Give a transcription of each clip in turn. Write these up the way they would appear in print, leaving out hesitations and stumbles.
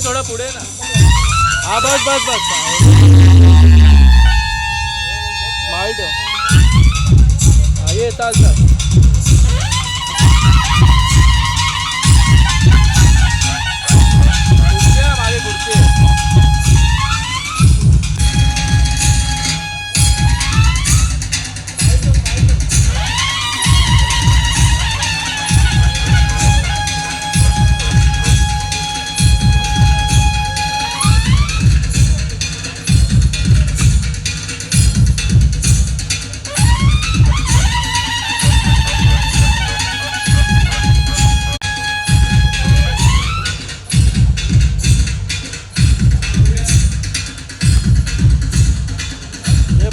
थोडा पुढे ना. हा बस बस बस. माल ठेव. हा ये चाल चाल. खुर्ची आहे मागे खुर्ची आहे.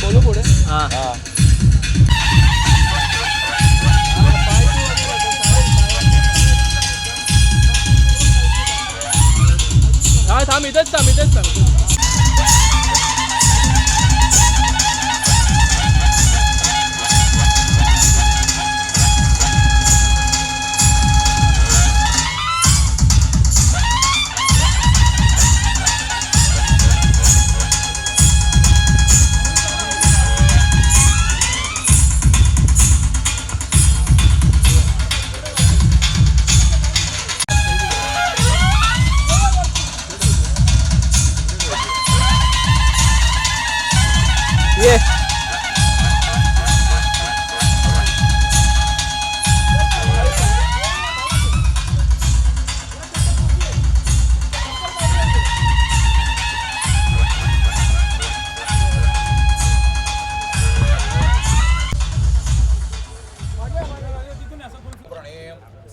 बोलू पुढे. हा हा थांब इथेच थांब इथेच थांब. ये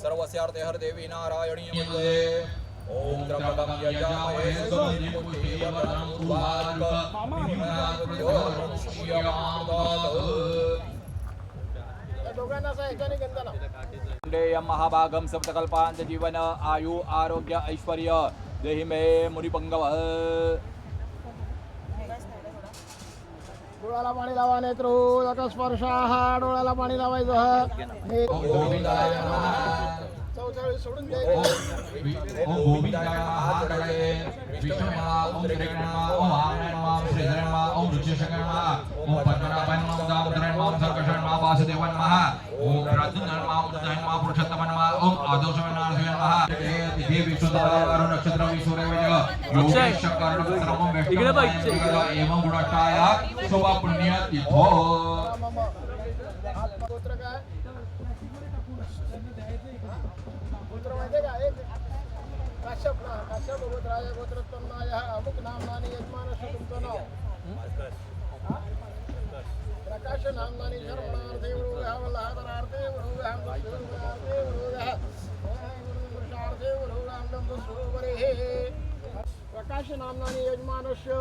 सर्वस्यार्थे हर देवी नारायणी नमस्ते. ओम त्र्यंबकं यजामहे सुगन्धिं पुष्टिवर्धनं उर्वारुकम् महाभागं सप्तकल्पांत जीवन आयु आरोग्य ऐश्वर्य देहि मे मुनिपंगवः. डोळ्याला पाणी लावा. नेत्र स्पर्शाः डोळ्याला पाणी लावायचं. चौचाळी सोडून द्यायचं. ओम गोविंदाय नमः जडये विष्णवे नमः. ओम त्रिगणे नमः. ओम आनंदाय नमः. श्रीधरे नमः. ओम ऋषिशेखरे नमः. ओम पद्मनाभाय नमः. ओम दामोदराय नमः. ओम सर्कषाय नमः. वासुदेवाय नमः. ओम राजूंदाय नमः. ओम उदयाय नमः. पुरुषोत्तमाय नमः. ओम आदर्शाय नमः. तिथे विष्णुदेवाय नक्षत्र विश्वरेवय योगेश कर्णपुत्रम वेष्टम एवं गुणटाय शोभा पुण्य तिथो. गोत्र काय गोत्र माहिती का? एक काश्यप काश्यप गोत्राय गोत्रत्वनाय अमुक नामनानी यजमानस्य तुमचं नाव. प्रकाश नामनानी शरणार्थे वरुगः वल्लहादरार्थे वरुगः वरुगः वरुगः पुरुषार्थे वरुगः आनंद सरोवरे. प्रकाश नामनानी यजमानस्य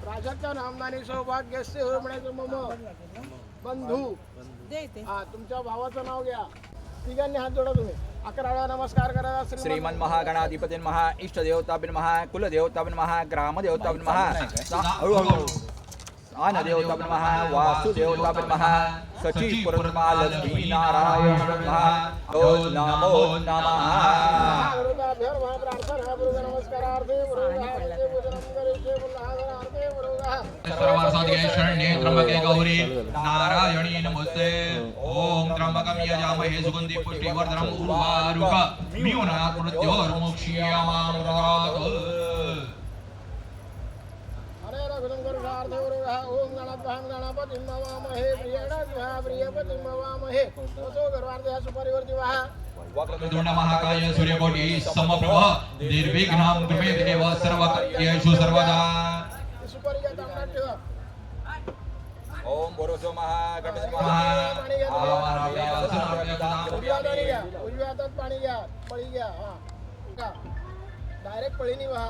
प्राजक्ता नामनानी सौभाग्यस्य म्हणायचं मम बंधू. हा तुमच्या भावाचं नाव घ्या. तिघांनी हात जोडा तुम्ही. 11 वेळा नमस्कार करा. श्रीमन महागणाधिपती नमः. इष्टदेवताभ्यो नमः. कुलदेवताभ्यो नमः. ग्रामदेवताभ्यो नमः. हळूहळू आनदेवताभ्यो नमः. वासुदेवताभ्यो नमः. सचीपुरमा लक्ष्मी नारायण नमः. ओम नमो नमः. नमस्कारार्थे सर्वासाधिके शरण्ये त्र्यंबके गौरी नारायणी नमस्ते. ओम त्र्यंबकं यजामहे सुगन्धिं पुष्टिवर्धनम् उर्वारुकमिव मृत्योर्मुक्षीयमामृतात्. ओम गणपतिं गणपतिं नमामहे. प्रियणाद्वः प्रियपतिं नमामहे. ततो गर्वार्धः सुपरिवर्तिवः. वक्रतुंड महाकाय सूर्यकोटि समप्रभ निर्विघ्नं कुरु मे देव सर्वकार्येषु सर्वदा. ओम बोरोसो महा गणपती उजव्या हातात पाणी घ्या. पळी घ्या. हा डायरेक्ट पळीनी वहा.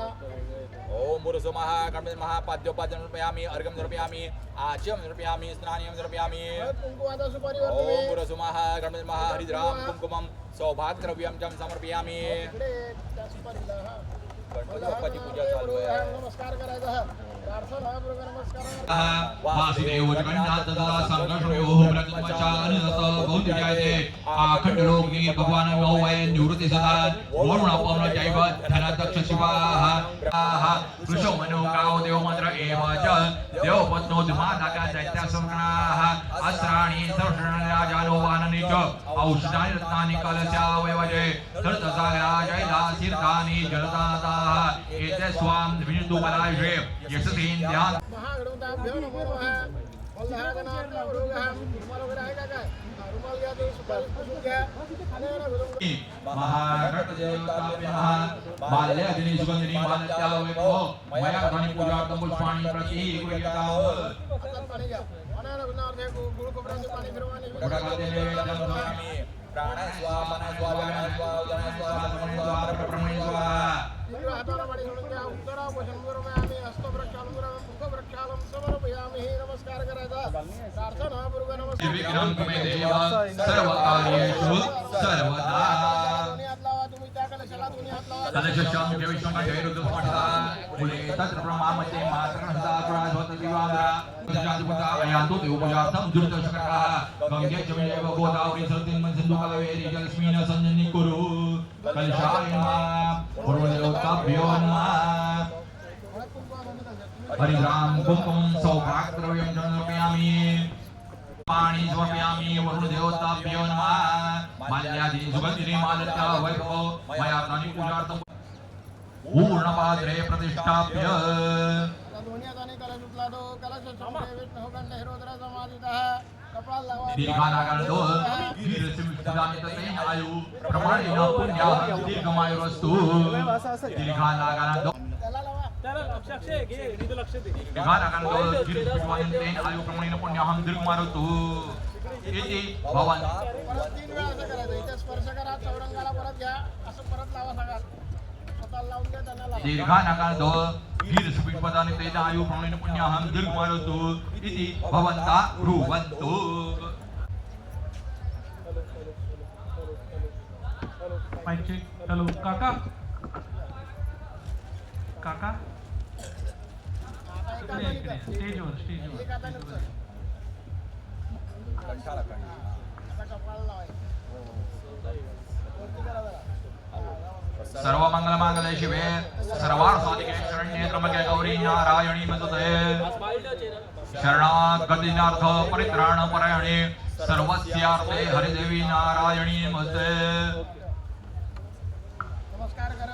ओम बोरोसो महा गणपती महा. पाद्योपाद्यं समर्पयामि. अर्घ्यं समर्पयामि. आच्यं समर्पयामि. स्नानं समर्पयामि. कुंकुमाचा सुपारी ओम बोरोसो महा गणपती महा. हरिद्राम कुंकुमं सौभाग्यद्रव्यं च समर्पयामि. गणपती पूजा चालू आहे. नमस्कार करायचा. प्रार्थना पूर्वक नमस्कार. वासुदेव जगन्नाथ तथा संकर्षणयोः ब्रह्मचारिणस्त बहुदिव्यायते अखंड लोक नीर भगवान नवय निवृत्ति सदा वरुण पवन जैव धन दक्ष शिवाः कृषो मनो गाव देव मंत्र एव च देव पत्नो धुमादाका दैत्य संगणाः अस्त्राणि सर्वशरण राजानो वाहननि च औषधानि रत्नानि कलशा वैवजे धृतसागरा जैलासीर्धानि जलदाताः एते स्वां विनितु बलायजे यशसेन ध्यान महागणपताभ्यो नमो नमः. वल्लहागणार्थ वरुगः. रुमाल वगैरे आहे का काय? रुमाल घ्या, ते सुपारी पुसून घ्या. आणि ना गुरु महागणपतिदेवताभ्यः बाल्यादिनी सुगंधिनी बालत्या वैभव मया गणि पूजार्थं पुष्पाणि प्रतीकुर्यताम् हातात पाणी घ्या. आणि ना गुणार्थ गुळ खोबऱ्याचे पाणी फिरवा आणि गुडकाते नैवेद्यं ददामि प्राणस्वा मनस्वा व्यानस्वा उदनस्वा समन्वा प्रप्रमणस्वा तीव्र हाताला पाणी घालून घ्या. उत्तरा वचनपूर्वक आम्ही हस्तप्रक्षालन करून मुखप्रक्षालन समर्पयामि. नमस्कार करायचा. प्रार्थना पूर्वक नमस्कार. निर्विघ्नं कुमे देव सर्वकार्येषु सर्वदा दोन्ही हात लावा. तुम्ही त्या कलशाला दोन्ही हात लावा. तदशस्यं विष्णुकण्ठैरुद्रस्फटिका कुले तत्र ब्रह्मामध्ये मातरहंसा प्राणस्वतदिवामरा जातिपता अयान्तो देवपूजार्थं दुर्दशकरः गंगे च मेव गोदावरी सरस्वती सिन्धु कावेरी जलस्मिन् सन्निधिं कुरु कलशाय नमः पूर्वदेवताभ्यो नमः हरिद्रां कुङ्कुमं सौभाग्यद्रव्यं च समर्पयामि पाणी समर्पयामि वरुणदेवताभ्यो नमः माल्यादि सुगन्धिनी मालत्या वैभव मया तानि पूजार्थं पूर्णपात्रे प्रतिष्ठाप्य दोन्ही हाताने कलश उचला. तो कलश समोर विष्णु कंठ हिरोदर समाधितः कपाळ लावा. दीर्घानागणतो वीरसिंहदानि ततेन आयु प्रमाणेन पुण्याः दीर्घमायुरस्तु दीर्घानागणतो त्याला लावा. दीर्घानागणतो वीरसिंहदानि ततेन आयु प्रमाणेन पुण्याः दीर्घमायुरस्तु इति भवन परत 3 वेळा असं करायचं. इथे स्पर्श करा. चौरंगाला परत घ्या. असं परत लावा सगळ्यात. स्वतःला लावून घ्या. त्यांना लावा. दीर्घानागणतो वीरसिंहदानि ततेन आयु प्रमाणेन पुण्याः दीर्घमायुरस्तु इति भवन्ता ब्रुवन्तु माइक चेक. हेलो काका काका आता एका इकडे हाताने इकडे स्टेजवर एक हाताने उचल. आता कपाळाला लावायचं. वरती करा जरा. सर्व मंगल मांगल्ये शिवे सर्वार्थसाधिके शरण्ये त्र्यंबके गौरी नारायणी नमोस्तुते शरणागतिनार्थ परित्राण परायणे सर्वस्यार्थे हरिदेवी नारायणी नमोस्तुते नमस्कार करा.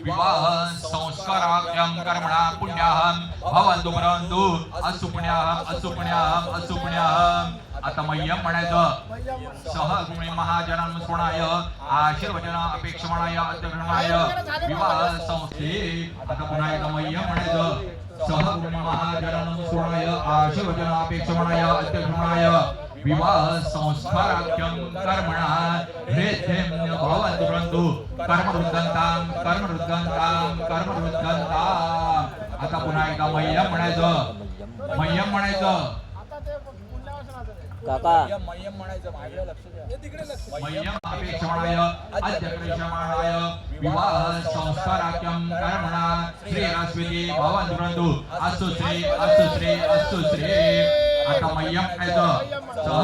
विवाह संस्काराख्यं कर्मणा पुण्याहं भवन्तु परन्तु असुपुण्याहं आता मह्यम म्हणायचं सह गुणे महाजनां स्मरणाय आशीर्वचन अपेक्षमाणाय अध्यक्षमाणाय विवाह संस्थे आता पुन्हा एकदा मह्यम म्हणायचं सह गुणे महाजनां स्मरणाय आशीर्वचन अपेक्षमाणाय अध्यक्षमाणाय विवाह संस्काराख्यं कर्मणा हृद्यं भवन्तु परन्तु कर्मवृद्धान्तां आता पुन्हा एकदा मह्यम म्हणायचं आता ते पुण्यावासनाचं आहे. काका मह्यम अपेक्षमाणाय अध्यक्षमाणाय विवाह संस्काराख्यं कर्मणा श्रेयस्विति भवन्तु परन्तु अस्तु श्री आता मह्यम म्हणायचं सह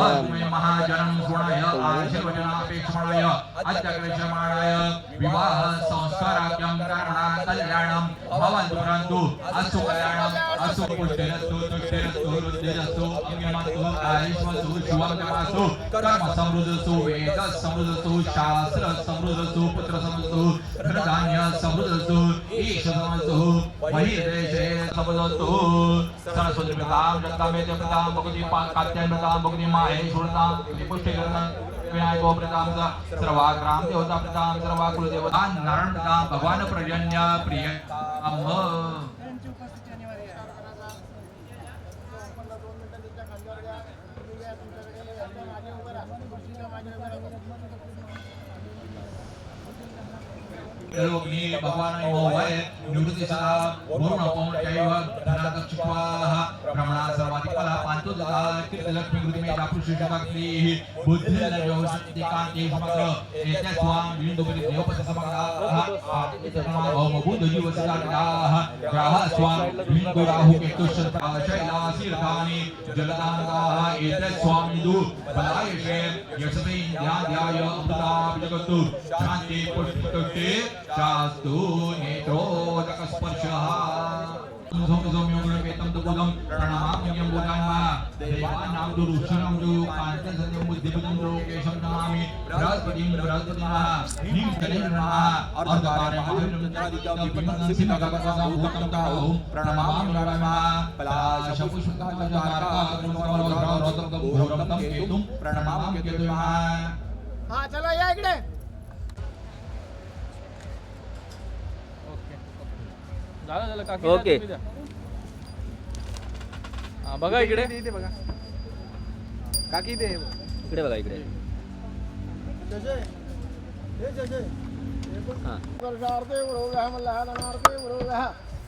महाजनं स्मरणाय आशीर्वचन अपेक्षमाणाय अध्यक्षमाणाय विवाह संस्काराख्यं कर्मणा कल्याणं भवन्तु परन्तु अस्तु पुष्टिरस्तु तुष्टिरस्तु रुद्धिरस्तु अग्निमस्तु आयुष्मस्तु शिवमस्तु कर्म समृद्धस्तु वेद समृद्धस्तु शास्त्र समृद्धस्तु पुत्र समृद्धस्तु धनधान्य समृद्धस्तु ईश समृद्धस्तु बहिर्देशे समृद्धस्तु सरस्वती प्रतां जगदांबे प्रतां भगवती कात्यायन प्रतां भगवती माहेश्वरतां पुष्टिकरण विनायको प्रतां सर्वाग्राम देवता प्रतां सर्वाकुल देवता नारायण प्रतां भगवान पर्जन्य प्रिय त्यांची उपस्थिती अनिवार्य आहे. आपण 2 मिनिटं तिच्या खांद्यावर घ्या. तुम्ही घ्या तुमच्याकडे. याच्या मागे उभं राहा. खुर्चीच्या मागे उभं राहा. लोकनी भगवान मोहय निवृत्ति सदा वरुण पवन जैव धनादक्षिपाः ब्रह्मणा सर्वाधिक फला पांचो दता कीर्तलक्ष्मी कृति में जापुरुष शक्ति बुद्धि लज्जो शक्ति कांति समग्र एते स्वाम विंदुपति देवपति समग्र ओम बुद्ध जीवसदाः ग्राह स्वाम लिंगो राहु केतु शैलासीर्धानि जलदानकाः एतत् स्वामिदु बलायशे यशते ध्याय अमृताभिजगतु शान्ति पुष्टितुष्टे शास्तु नेत्रोदक स्पर्शः सौम्यं तुबुदं प्रणमाम्यं बुधान्मा देवानां दुरुक्षणं जो कान्तिसंयं बुद्धिपदं लोकेशं नमामि बृहस्पतिं नीं कलेन्द्रः अर्धकारं भूतं ताहु प्रणमामि नमः पलाशपुष्पकजाकारकं केतुं प्रणमामि केतुं हा चला या इकडे. झालं काकी ओके. तुम्ही द्या. हा बघा इकडे बघा काकी ते इकडे बघा इकडे हां वर्षार्थे बरोबर मल्हारनार्थे बरोबर.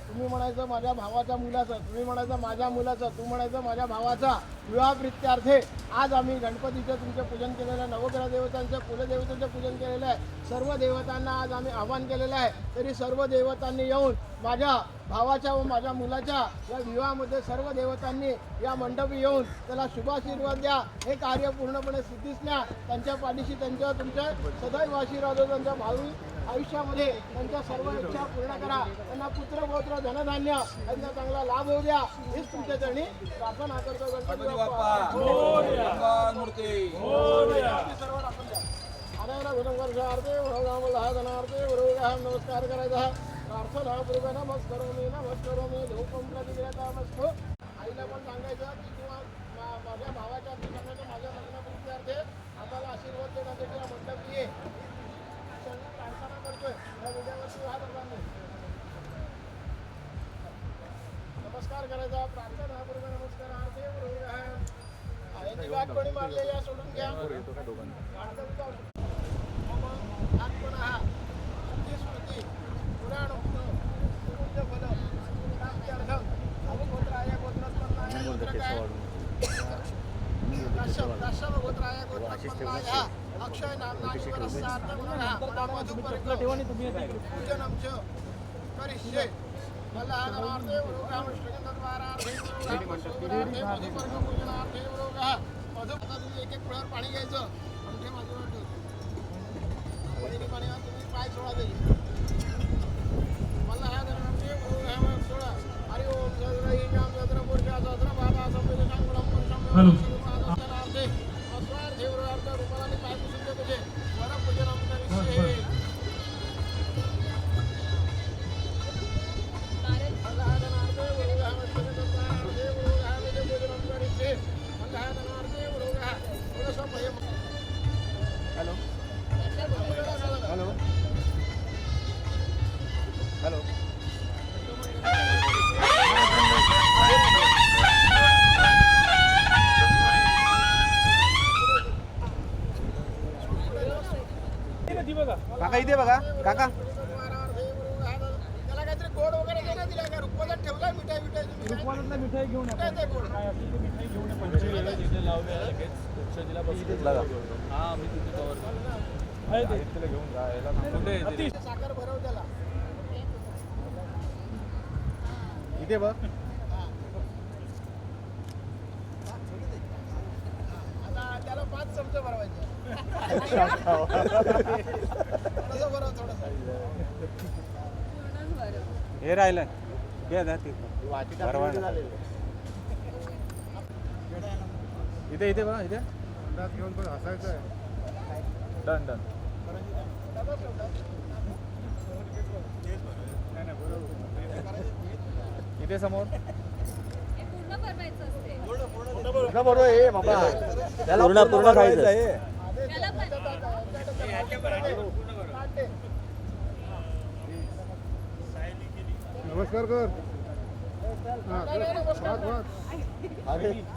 तुम्ही म्हणायचं माझ्या भावाच्या मुलाचं, तुम्ही म्हणायचं माझ्या मुलाचं, तू म्हणायचं माझ्या भावाचा विवाह प्रित्यार्थे आज आम्ही गणपतीचं तुमचं पूजन केलेलं आहे, नवग्रह देवतांचं कुलदेवतांचं पूजन केलेलं आहे, सर्व देवतांना आज आम्ही आवाहन केलेलं आहे. तरी सर्व देवतांनी येऊन माझ्या भावाच्या व माझ्या मुलाच्या या विवाहामध्ये सर्व देवतांनी या मंडपी येऊन त्याला शुभाशीर्वाद द्या. हे कार्य पूर्णपणे सिद्धीस न्या. त्यांच्या पाठीशी त्यांच्या तुमच्या सदैव आशीर्वाद हो. त्यांच्या भावी आयुष्यामध्ये त्यांच्या सर्व इच्छा पूर्ण करा. त्यांना पुत्र पौत्र धनधान्य यांचा चांगला लाभ होऊ द्या. हीच तुमच्या चरणी प्रार्थना करतो. गणपती बाप्पा मूर्ती सर्व आपण द्या. आनंद वर्षार्थे धनार्थे नमस्कार करायचा. प्रार्थना पूर्व नमस्करोमी धूपम प्रतिक्रियामस्तु. आईला पण सांगायचं की किंवा माझ्या भावाच्या सांगायचं माझ्या लग्नाप्रित्यार्थे आम्हाला आशीर्वाद देण्यासाठी हा मंडपी ये प्रार्थना करतोय. या व्हिडिओवरती हा लोकांनी नमस्कार करायचा. प्रार्थना पूर्व नमस्कारार्थे याची वाट कोणी मारली या सोडून घ्या. अक्षय नामना करिष्ये मल्हारनार्थे एक एक फळावर पाणी घ्यायचं. आमच्या बाजूला पाणी तुम्ही पाय सोडा त्याची मल्हारनार्थे सोडा. हरि ओम सद्रही नाम सद्र पुरुषा सद्र बाबा संवेद संगुणम पुरुषम मल्हारनार्थे अस्वार्थे वृहार्थ रूपाने पाय पुसून तुझे वर पूजनम करिष्ये. हॅलो हॅलो हॅलो काका इथे बघा काका त्याला काहीतरी गोड वगैरे देण्यात दिला का? रुपयात ठेवलाय मिठाई मिठाई मिठाई घेऊन काय ते गोड मिठाई घेऊन लावले लगेच दिला हा मी तुझी कवर घेऊन जायला साखर भरव त्याला. इथे बघ आता त्याला 5 चमचे भरवायचे. थोडंसं भरव थोडंसं. हे राहिलं घे इथे इथे बघा इथे घेऊन पण हसायचं आहे. डन डन इथे समोर पूर्ण खायचं आहे. नमस्कार कर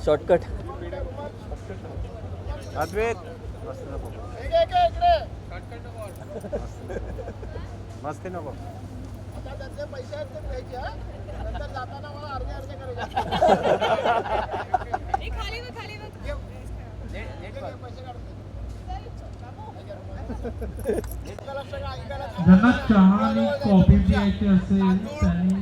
शॉर्टकट अद्वैत इकडे मस्त नको आता त्याचे पैसे आहेत ते घ्यायचे. हा नंतर जाताना मला अर्धे अर्धे करायचे. पैसे काढून ज्यांना चहा आणि कॉफी प्यायची असेल त्यांनी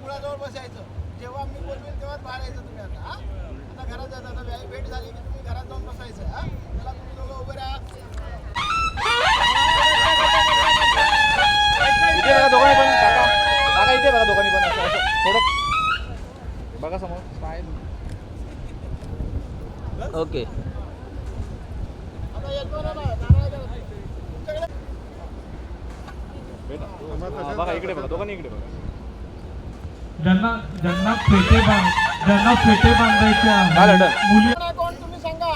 कुणाजवळ बसायचं. जेव्हा मी बोलवेल तेव्हाच बाहेर यायचं तुम्ही. आता घरात जाता, आता भेट झाली की तुम्ही घरात जाऊन बसायचं. त्याला तुम्ही दोघं उभे राहा. इथे बघा दोघांनी पण काका काका इथे बघा दोघांनी पण असं असं थोडं बघा समोर स्माईल. ओके. आता येतो ना नारळाच्या तुमच्याकडे बघा इकडे बघा दोघांनी इकडे बघा. ज्यांना फेटे बांधायचे झालं, आहे डन. मुली कोण तुम्ही सांगा.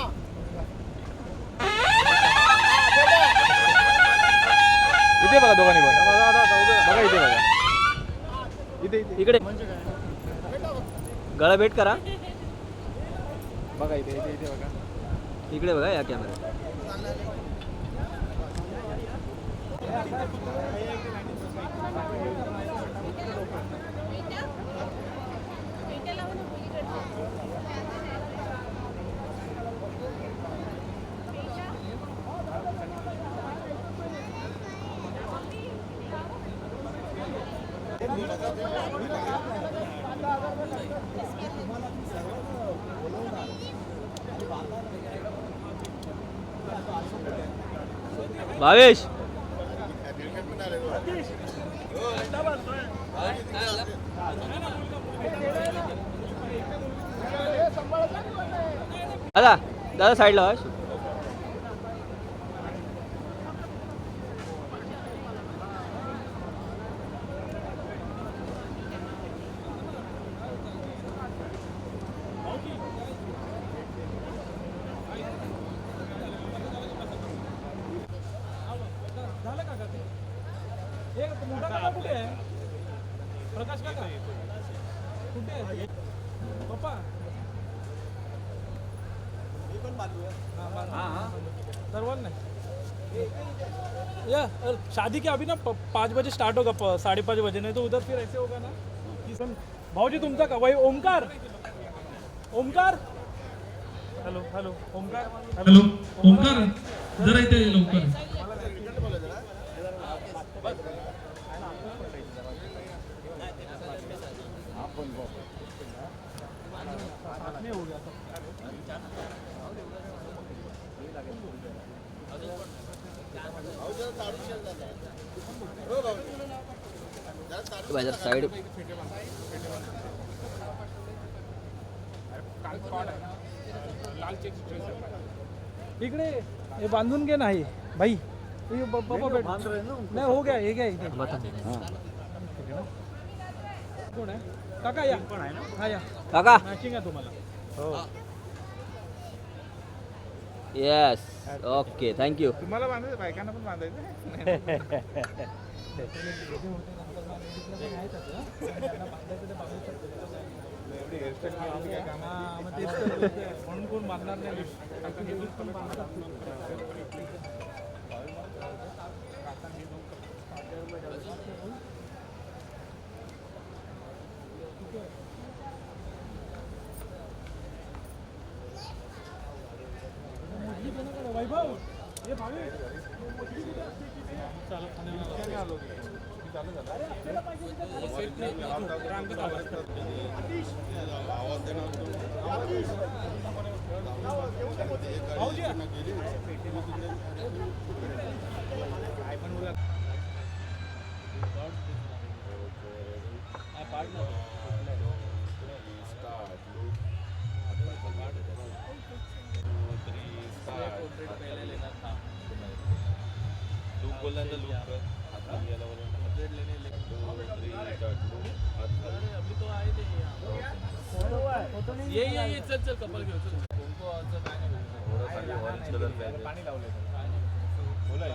इथे बघा दोघांनी पण बघा इथे बघा इथे इथे इकडे गळा भेट करा. बघा इथे इथे इथे बघा. इकडे बघा या कॅमेरा. भावेश दादा दादा साईडला व्हा. प्रकाश काका कुठे आहे पप्पा. सर्वांना या शादी के अभी ना 5 बजे स्टार्ट होगा 5:30 बजे. नहीं तो उधर फिर ऐसे होगा ना कि भाऊजी तुमचा का वही ओमकार हॅलो ओमकार हॅलो ओमकार जरा इथे लवकर. साइड इकडे हे बांधून घे नाही भाई. बाबा बैठ नाही हो गया हे काय कोण आहे काका या पण आहे ना. हा या काका मॅचिंग आहे तुम्हाला. Yes okay thank you. तुम्हाला बांधायचं बायकांना पण बांधायचं. म्हणून कोण बांधणार नाही. वैभव हे भावे बोलना तो लूप कर अभी तो आए थे ये चल चल कपल घेऊ चल. पाणी लावले बोला.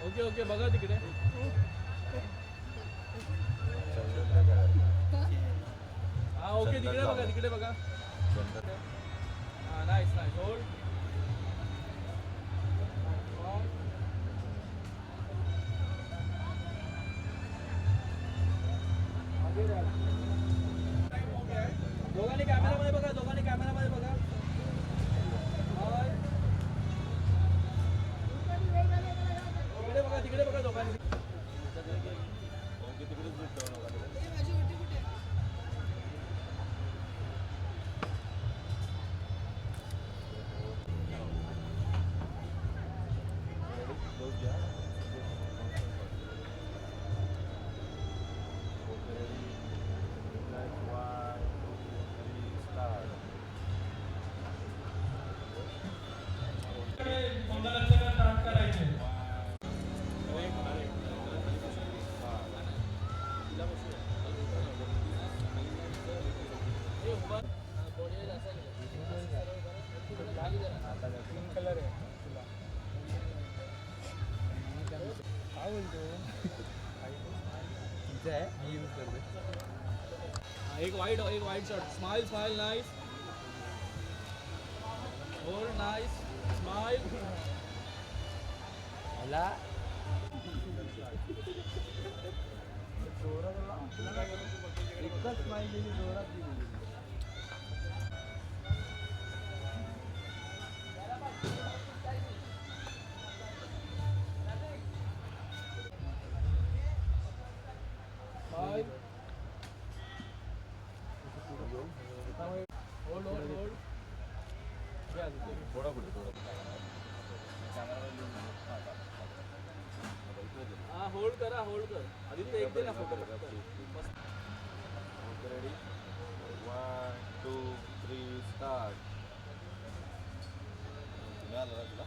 ओके ओके बघा तिकडे. हा ओके तिकडे बघा. हा नाईस होल्ड. दोघांनी कॅमेरामध्ये बघा. एक वाइड शॉट स्माइल नाइस और नाइस स्माइल होल्ड कर आदित्य एक दे ना फोटो रेडी 1 2 3 स्टार्ट मिळालं ना तुला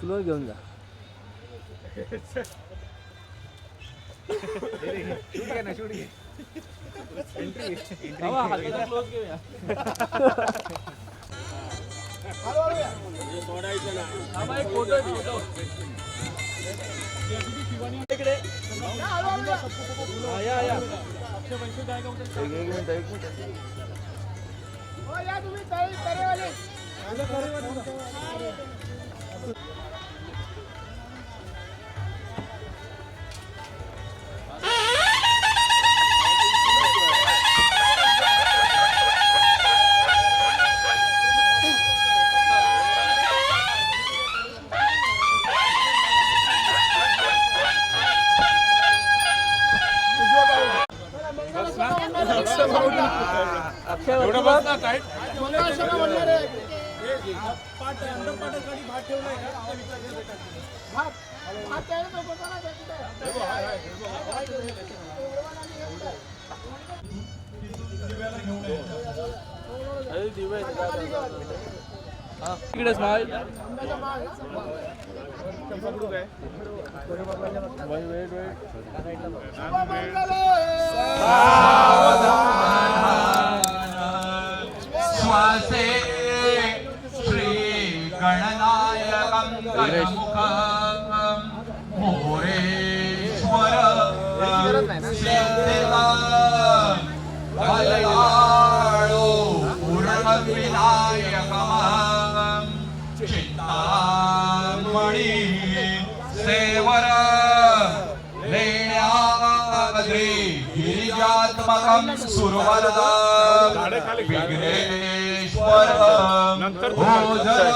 चुलवर घेऊन जा. क्लोज घेऊया एक फोटो इकडे या हो या तुम्ही तळेवाले एवढं बस ना टाईट इकडे स्माइल श्वासे श्री गणनायकं गणमुखं मोरेश्वर सिद्धिदं कल्याणो पूर्णविनायकं चिन्तामणि सेवर लेण्याद्री गिरिजात्मकं सुरवरदं विघ्नेश्वर भोजन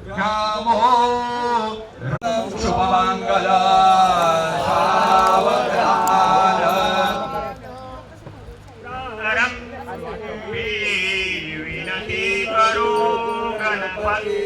कामो शुभमंगल विनती करो गणपती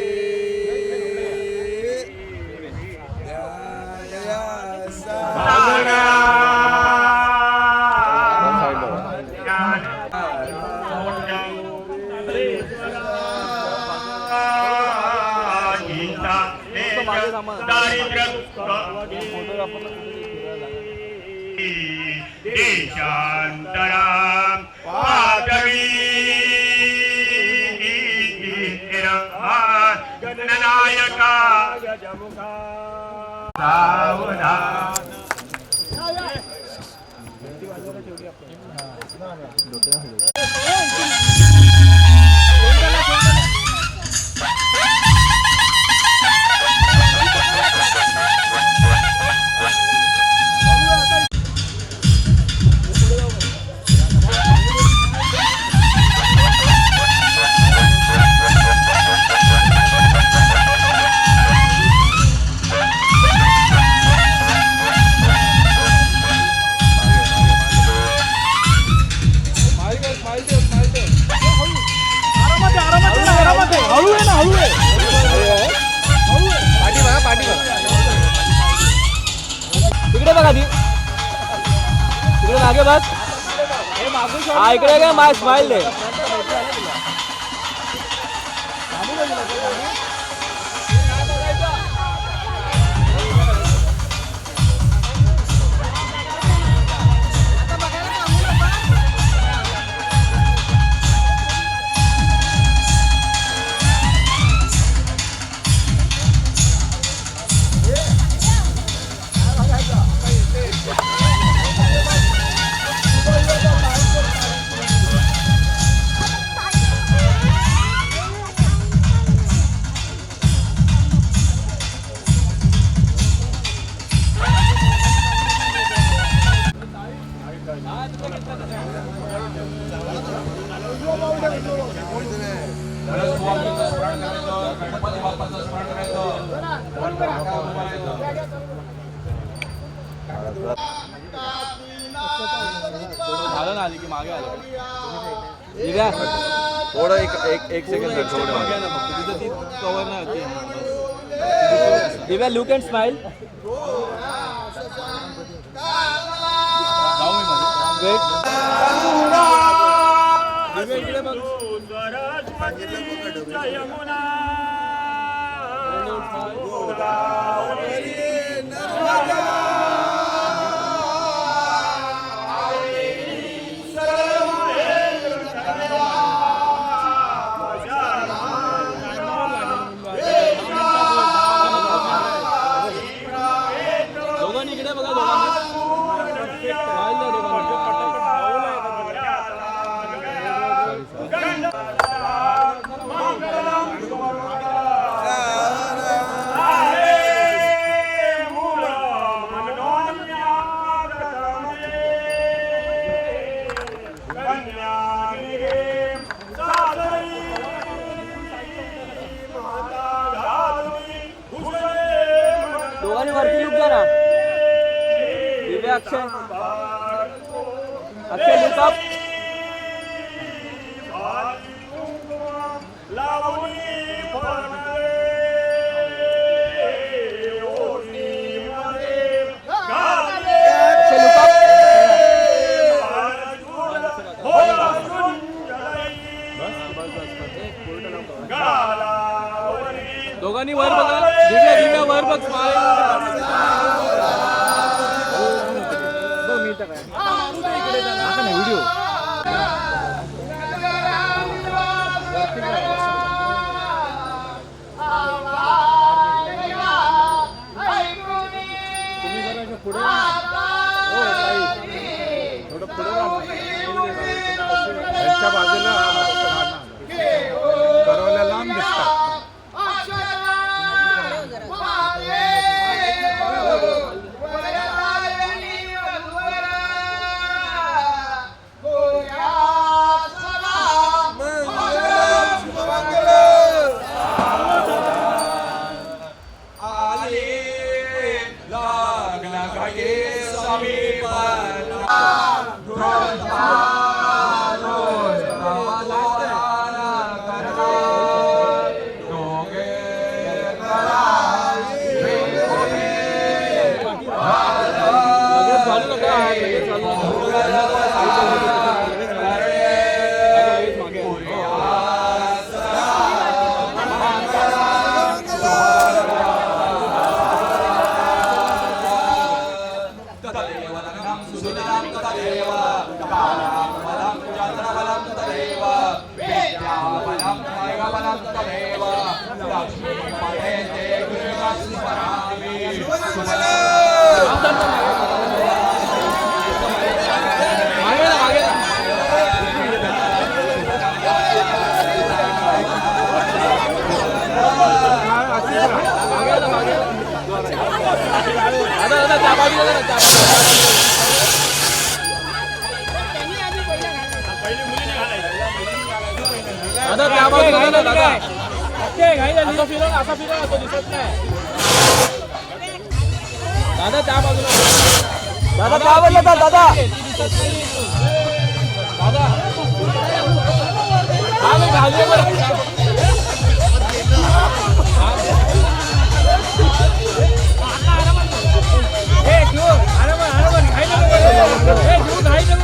देशांतराम पादवी गणनायका गजमुखा मागे बघ. हा इकडे काय माय स्माइल दे. गणपती बाप्पाचं स्मरण करायचं. झालं ना आली की मागे आलं. थोडं एक सेकंड तिथं ती कव्हर नाही होती. दिव्या लुक अँड स्माइल. इकडे बघ. यमुना दोघांनी इकडे बघा. दोघांनी दोघांनी वरती लुक जरा. दिव्या अक्षय लुक अप. दोघांनी वर बघा. दिव्या वर बघ. व्हिडिओ त्यांच्या बाजूला करवल्या लांब दिसतात. दादा त्या बाजूला ना दादा. असं फिरव असं दिसत नाही. दादा त्या बाजूला. दादा त्या बाजूला दादा. दादा आम्ही घालूया. हे घेऊ. अरे घाई नको. हे घेऊ घाई नको.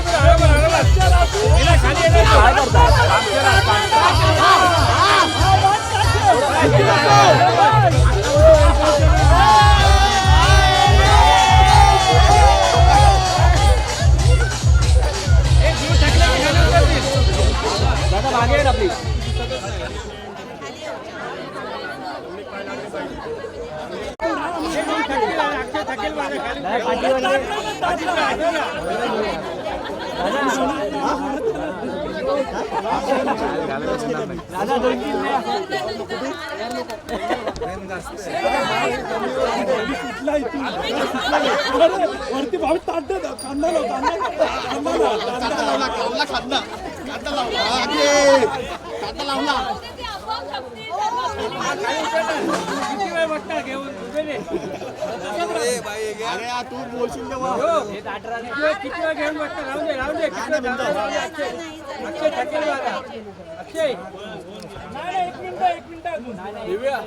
दादा मागे आहे ना आपली वरती भाऊ ताट कांदा लावला तू बोलशील तेव्हा किती वेळ घेऊन बसता राहून दे राहून दे अक्षय थकेल बघा अक्षय एक मिनिट अजून दिव्या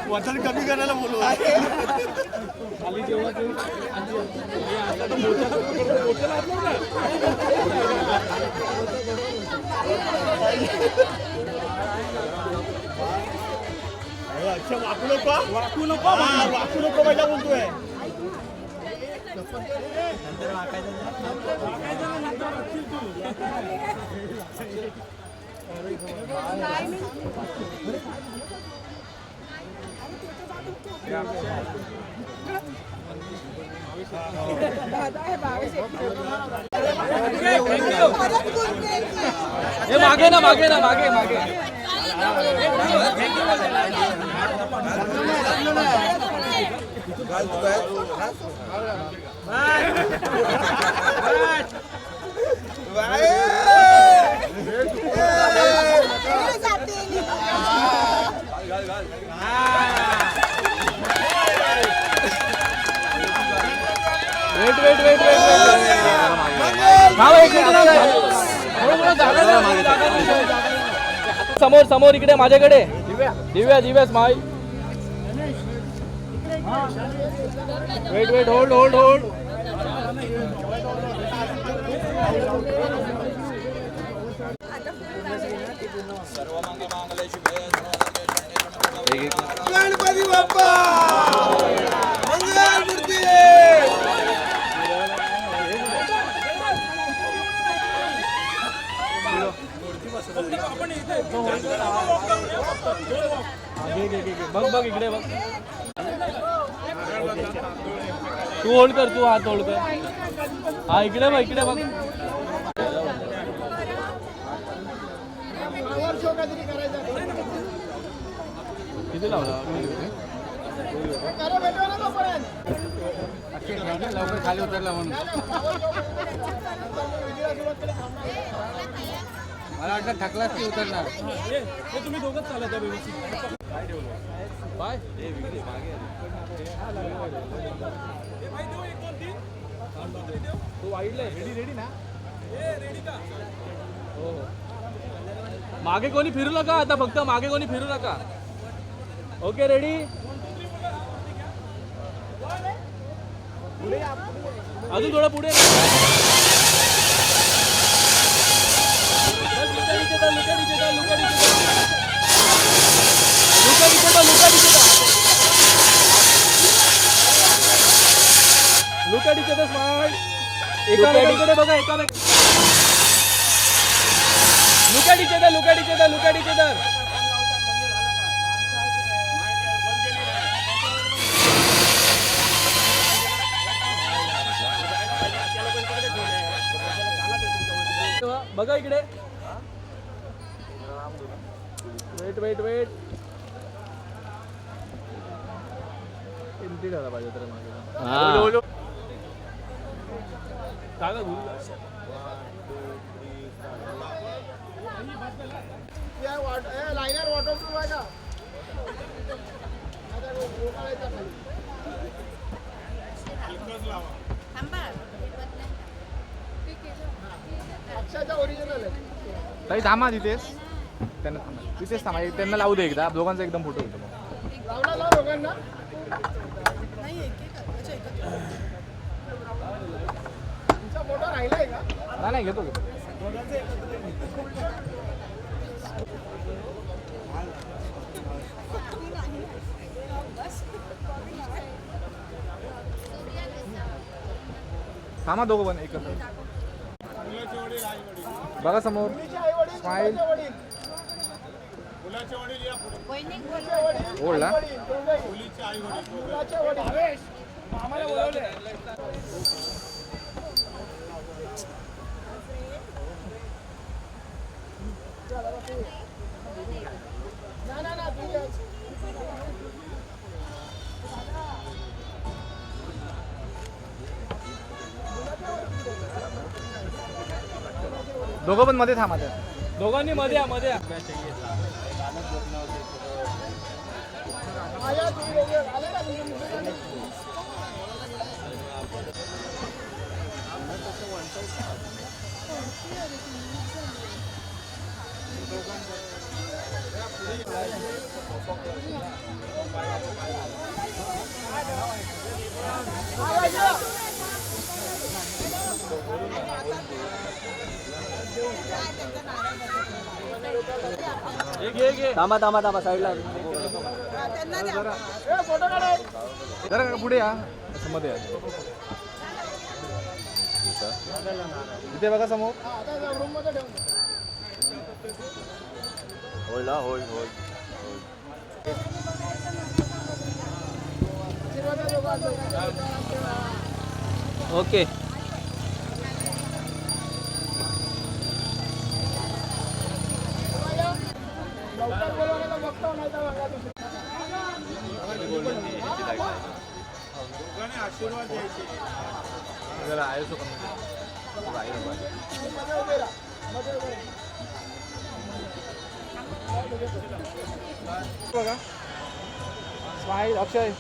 वजन कमी करायला बोलू अच्छा वाकू नको पहिला बोलतोय हे मागे ना मागे ना मागे मागे वेट समोर समोर इकडे माझ्याकडे दिव्या दिव्या smile weight hold Ganpati Bappa Mangalmurti बघ इकडे बघ तू होल्ड कर तू हात होल्ड कर हा इकडे बघ किती लावला लवकर खाली उतरला म्हणून मला वाटलं थकलाच की उतरणार हे तुम्ही दोघंच चालत आहे व्यवस्थित बाय तू वाईडलाय रेडी ना रेडी का हो मागे कोणी फिरू नका आता फक्त मागे कोणी फिरू नका ओके रेडी अजून थोडं पुढे लुकाडीचे स्मार्ट एका व्यक्तीकडे बघा एका व्यक्ती लुकाडीचे तर बघा इकडे वेट एमटी झाला पाहिजे तर मागे कागा लायनर वॉटरप्रूफ आहे का अक्षयचा ओरिजिनल आहे ताई थांबा तिथेच त्यांना थांबा तिथेच थांबा त्यांना लावू दे एकदा दोघांचा एकदम फोटो घेतो लावला दोघांना नाही घेतो थांबा दोघं पण एकत्र बघा समोर स्माईल ओढला आम्हाला बोलवले दोघं पण मध्ये थांबा त्या दोघांनी मध्ये या मध्ये या. थांबा थांबा थांबा साईडला जरा का पुढे या असं मध्ये या इथे बघा समोर होय होय होय ओके आशीर्वाद द्यायचे जरा आयुष्य बघा स्माईल अक्षय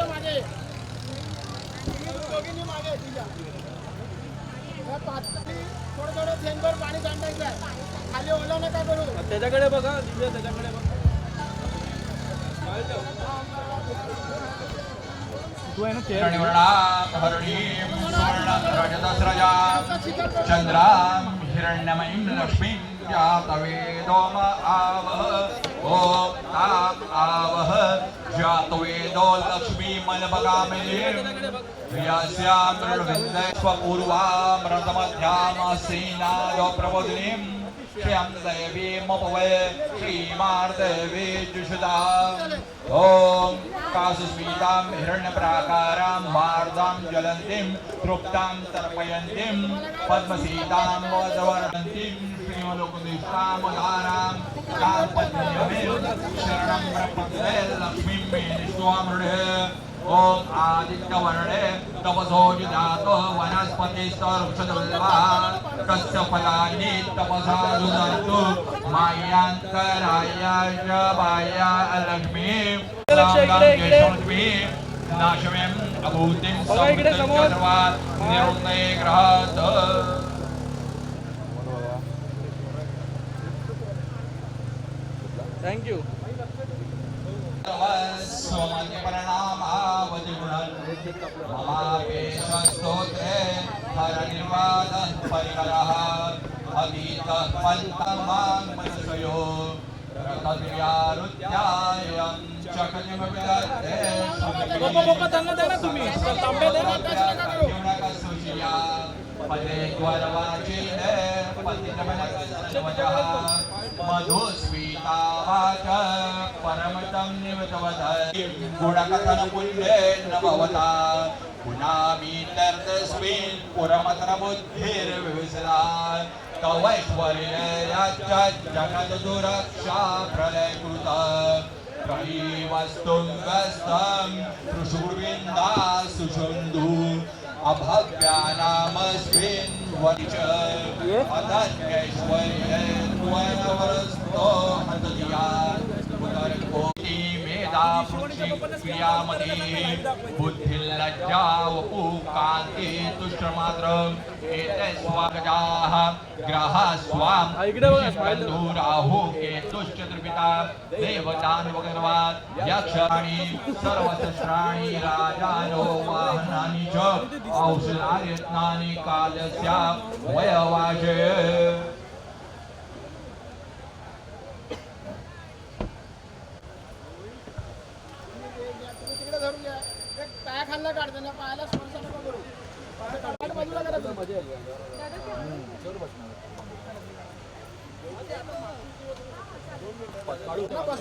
मागे दोघींनी मागे तिच्या थोडं थोडं थेंबर पाणी सांडायचं आहे खाली ओला नका करू त्याच्याकडे बघा दिव्या त्याच्याकडे बघा तू आहे ना हिरण्यवर्णां हरिणीं सुवर्णं रजतस्रजां चन्द्रां हिरण्यमयीं लक्ष्मीं जातवेदोम आवह ॐ ताम् आवह जातवेदो लक्ष्मीमलभगामिनीं यस्यां मृण्विन्दे स्वपूर्वामृतमध्यामसीनादो प्रबोधिनीं श्रियं देवीमुपवे श्रीमार्देवी जुषुदा ॐ कासुस्मितां हिरण्यप्राकारां वार्धां ज्वलन्तीं तृप्तां तर्पयन्तीं पद्मसीतां वदवर्णन्तीं श्रीमलोकनिष्ठामुदारां शरणं प्रपद्ये लक्ष्मीं मे निष्वामृणे ॐ आदित्यवर्णे तपसो जातो वनस्पतिस्तरुक्षदुर्वा तस्य फलानि तपसा दुदन्तु मायान्तराय जपाया लक्ष्मी नाशमें अभूतिं सर्वात् निरुन्नये ग्रहात् थँक्यू स्तोत्रे हरनिर्वादः परिकरः अतीतः पञ्चमां मनसयो तद्व्यारुत्यायं चकलिमपि दत्ते त्यांना द्या ना तुम्ही तांबे द्या ना पदे द्वारवाचिने पतितमनकस्वजः मधुस्मितावाच परमतं निवतवद गुणकथनपुण्येन भवता पुनामीतर्तस्मिन् पुरमत्र बुद्धिर्विविसदा तवैश्वर्ययाच्च जगद्दुरक्षा प्रलयकृता त्रयीवस्तुङ्गस्तं त्रिशूर्विन्दा सुषुन्दु अभव्यानामस्मिन् वच अधन्यैश्वर्येन्वरस्तो हतदिया चित्तापुरुषी क्रियामती बुद्धिर्लज्जा वपुकान्ति तुष्टमात्र एते स्वागताः ग्रहाः स्वाम् बन्धुराहु केतुश्चतुर्पिता देवतान्वगतवान् यक्षाणि सर्वशस्त्राणि राजानो वाहनानि च औषधायत्नानि कालस्य वयवाचे तुम्ही तिकडे धरून घ्या. एक पाया खाल्ला काढते ना, पायाला स्पर्श नका करू. असं काढ, बाजूला करा तुम्ही.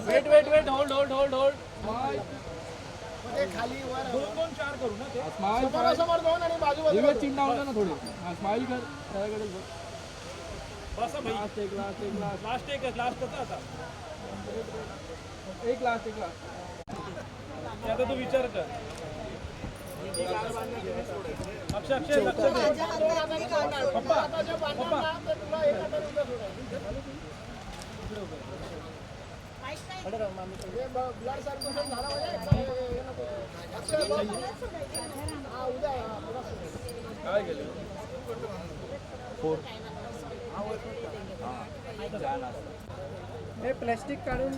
Wait wait wait hold hold hold hold ते खाली वर दोन चार करू ना ते स्माइल समोरासमोर दोन आणि बाजूबाजूला दिव्य दोन. चिन्ह होता ना थोडी स्माइल कर त्याकडे बसा भाई लास्ट एक लास्ट एक लास्ट लास्ट एकच लास्ट होता आता एक लास्ट एक लास्ट ते आता तू विचार कर अक्षय अक्षय लक्ष दे पप्पा आता जे बांधणार ना, ते तुला एक हाताने उद्या सोडायचं. हे ब्लड सर्क्युलेशन झालं म्हणजे हे नको. अक्षय बघ. हा, उद्या हा, तुला सोडायचं. काय केलं हे प्लॅस्टिक काढून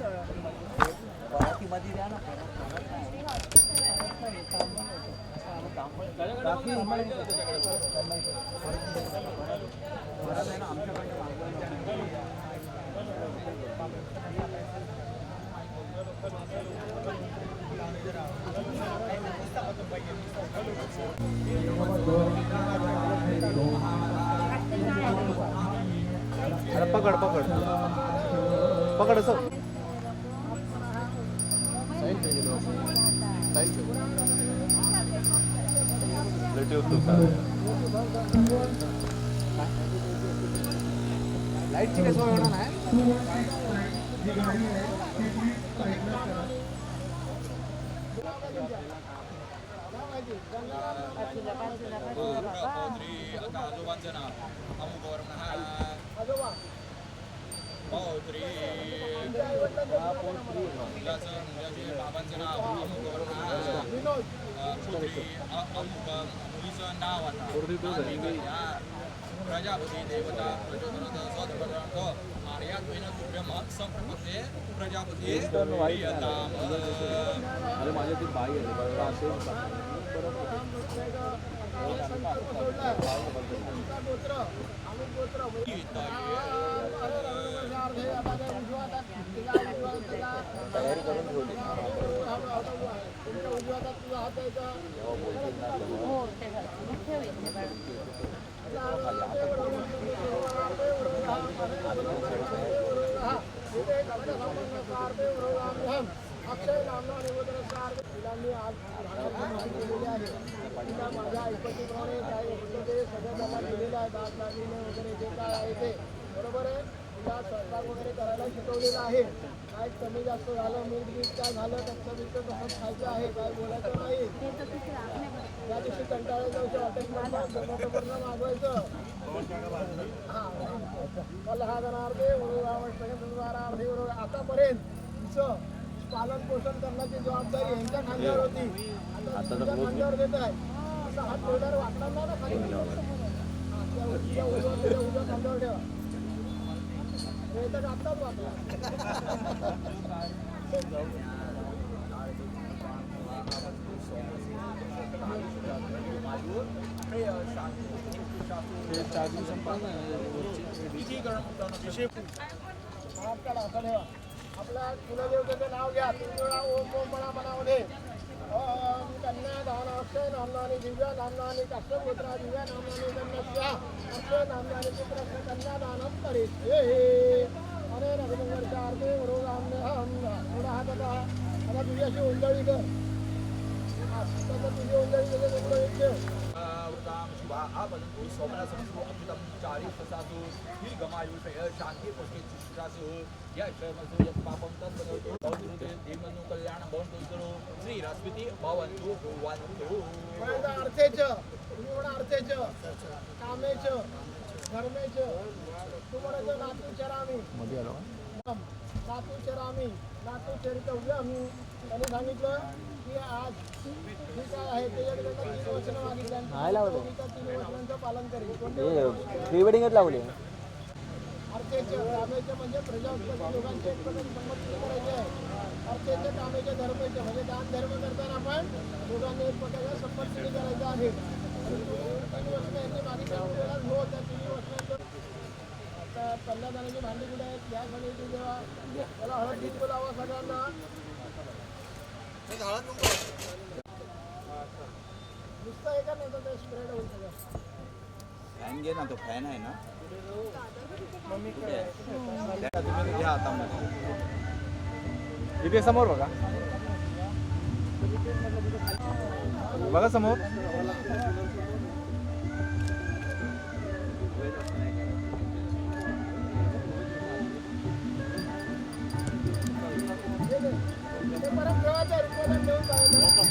अरे पकड पकड पकड असं लाईटची काय सोय होणार नाही आजोबा. विनोद. प्रजापती देवता प्रजापती आर्यात्वेन तुभ्यम संप्रपत्ते प्रजापती प्रियताम अरे माझ्या ती बाई आहे गोत्र अमुक गोत्र तयारी करून ठेवली. तुमच्या उजव्या हातात तुझा हात द्यायचा. अक्षय नामना मुलांनी आज माहिती केलेली आहे. तिला माझ्या ऐपतीप्रमाणे काय होतं ते सगळं त्यांना दिलेलं आहे. दात लागणे वगैरे जे काय आहे ते बरोबर आहे. तिला स्वयंपाक वगैरे करायला शिकवलेलं आहे. काय कमी जास्त झालं मीठ बीठ काय झालं त्याचं बीठ तसंच खायचं आहे. काय बोलायचं नाही. त्या दिवशी कंटाळा जाऊचं हॉटेलमधनं झोमॅटोवरनं मागवायचं. हां मला हा जनार्दे आतापर्यंत तिचं पालन पोषण करण्याची जबाबदारी यांच्या खांद्यावर होती. आता तुमच्या खांद्यावर देत आहे. असं हात ठेवल्यावर वाटणार नाही ना खाली. उद्या खांद्यावर ठेवा. हे तर आत्ताच वाटलं. चार्जिंग संपला आपल्या कुलदेवतेचं नाव घ्या. तुम्ही ओम ओम म्हणा मनामध्ये. कन्या दान अक्षय नामनानी दिव्या नामनानी काश्यप गोत्रा दिव्या नामनानी कन्या अक्षय नामनानी पुत्र कन्या दानम करीत हे अरे रघुनंदनच्या आरती थोडा हात आता आता तुझी अशी उंजळी कर. तुझी उंजळी म्हणजे शिवा आवंतु सोमनासंसु अमृतं चारिप्रसादु दीर्घमायुषय शांति पुष्टि चित्रासु यक्षमसु यत् पापं तद्वदतु भवतु धीमनु कल्याणं भवन्तु ईश्वरो श्रीरस्मिति भवन्तु भुवन्तु. अर्थेचं तुम्ही म्हणा अर्थेचं कामेचं धर्मेचं तू म्हणायचं नातू चरामी नातू चरामी नातू चरितव्यमी त्यांनी सांगितलं की आज जे काय आहे त्याच्याकडे 3 वचनं मागितली आणि 3 वचनांचं पालन करेल. प्री वेडिंगच लावले. अर्चेचे कामेचे म्हणजे प्रजापती लोकांचे एक प्रकारे संमती करायचे आहे. अर्चेचे कामेचे धर्माचे म्हणजे दान धर्म करताना आपण लोकांनी एक प्रकारे संमती करायचं आहे. आणि 3 वचनं यांनी मागितली त्याला हो त्या 3 वचनांचं आता कन्यादानाची भांडी कुठे आहेत या सगळी जेव्हा त्याला हळद गीत बोलावं सगळ्यांना नुसतं एका नाही तर ते स्प्रेड होईल सगळं. फॅन घे ना, तो फॅन आहे ना. इथे समोर बघा. बघा समोर. ते परत ठेवायचं रुपयाला ठेवून जायचं.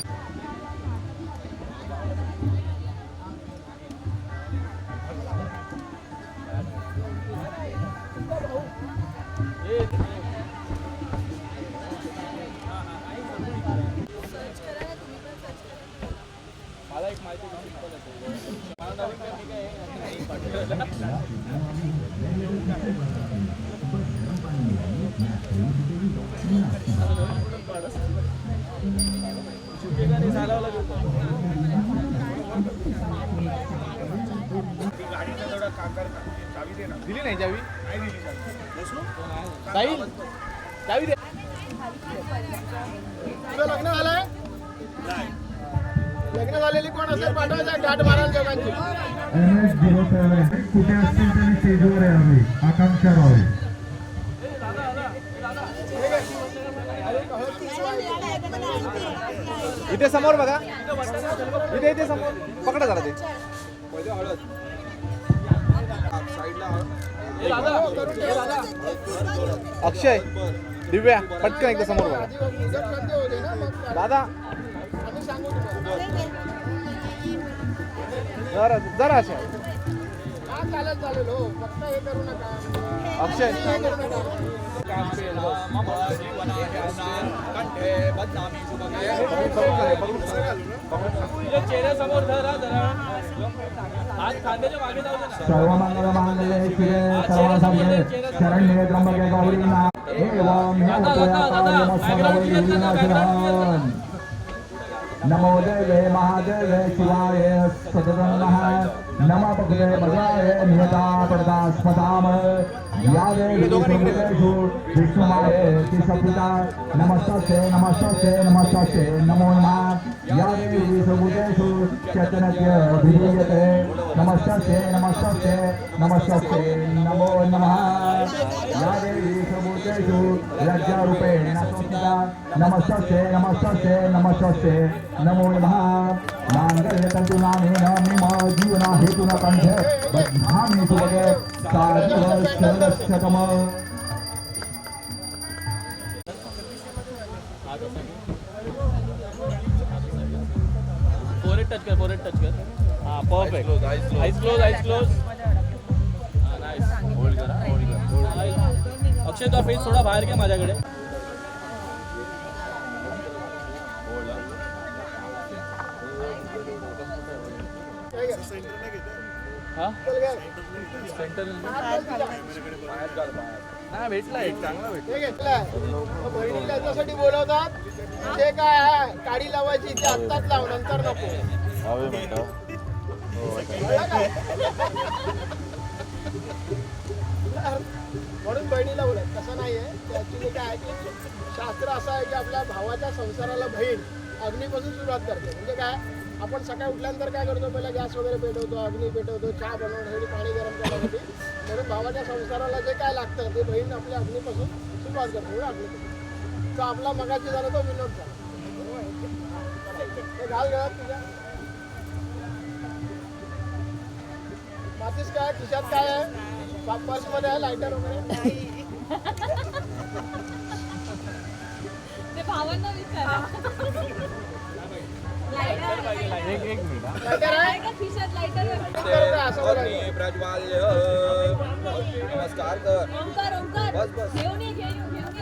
मला एक माहिती मला नवीन दिली नाही चावी. साहिल चावी दे. तुझं लग्न झालंय? लग्न झालेली कोण असेल पाठवायचं घाट मारायला दोघांची. कुठे असतील त्यांनी स्टेजवर यावे. आकांक्षा रावे. इथे समोर बघा. इथे समोर पकडा जरा ते. अक्षय दिव्या पटकन एकदा समोर बघा. दादा आम्ही सांगू तुम्हाला. जरा जरा अशा. हा चालेल हो फक्त हे करू नका. अक्षय हे करू नका. चेहऱ्यासमोर धरा जरा हात खांद्याच्या मागे जाऊ दे. सर्वमंगल मांगल्ये शिवे सर्वसाधके शरण्ये त्र्यंबके गौरी नमो देवे महादेवे शिवाय सततं नमः नमः भगवे भद्राय नियता प्रदास्पदाम या देवी सर्वभूतेषु विष्णुमायेति सपिता नमस्तस्यै नमस्तस्यै नमस्तस्यै नमो नमः या देवी सर्वभूतेषु चैतन्य विधीयते नमस्तस्यै नमस्तस्यै नमस्तस्यै नमो नमः या देवी सर्वभूतेषु लज्जारूपेण संस्थिता नमस्तस्यै नमस्तस्यै नमस्तस्यै नमो नमः मांगल्यतन्तुनानेन मम जीवना हेतुना कंठे बध्नामि सुभगे साधुः शरदशतम. फोरहेड टच कर. हाँ परफेक्ट. Eyes close. हाँ नाइस. होल्ड कर. अक्षय तो फेस थोडा बाहेर घे माझ्याकडे. हाँ सेंटर नाही भेटला एक चांगला भेटला. हे घेतलंय. मग बहिणीला याच्यासाठी बोलवतात. ते काय आहे काडी लावायची ती आत्ताच लाव नंतर नको. म्हणून बहिणीला बोलत तसं नाहीये. ऍक्च्युली काय आहे की शास्त्र असं आहे की आपल्या भावाच्या संसाराला बहीण अग्नीपासून सुरुवात करते. म्हणजे काय आपण सकाळी उठल्यानंतर काय करतो पहिला गॅस वगैरे पेटवतो अग्नी पेटवतो चहा बनवण्यासाठी पाणी गरम करण्यासाठी. म्हणून भावाच्या संसाराला जे काय लागतं ते बहीण आपल्या अग्नीपासून सुरुवात करते. अग्नी तो आपला मगाची झाला तो विनोद झाला. हे घाल घाल तुझ्या मातीस काय खिशात काय आहे पर्समध्ये आहे लायटर वगैरे. ते भावांना विचारा. एक मिनिट हा. लायटर आहे खिशात लायटर करू का असं बोलायचं. प्रज्वाल्य नमस्कार कर ओंकार ओंकार बस, बस. घेऊन ये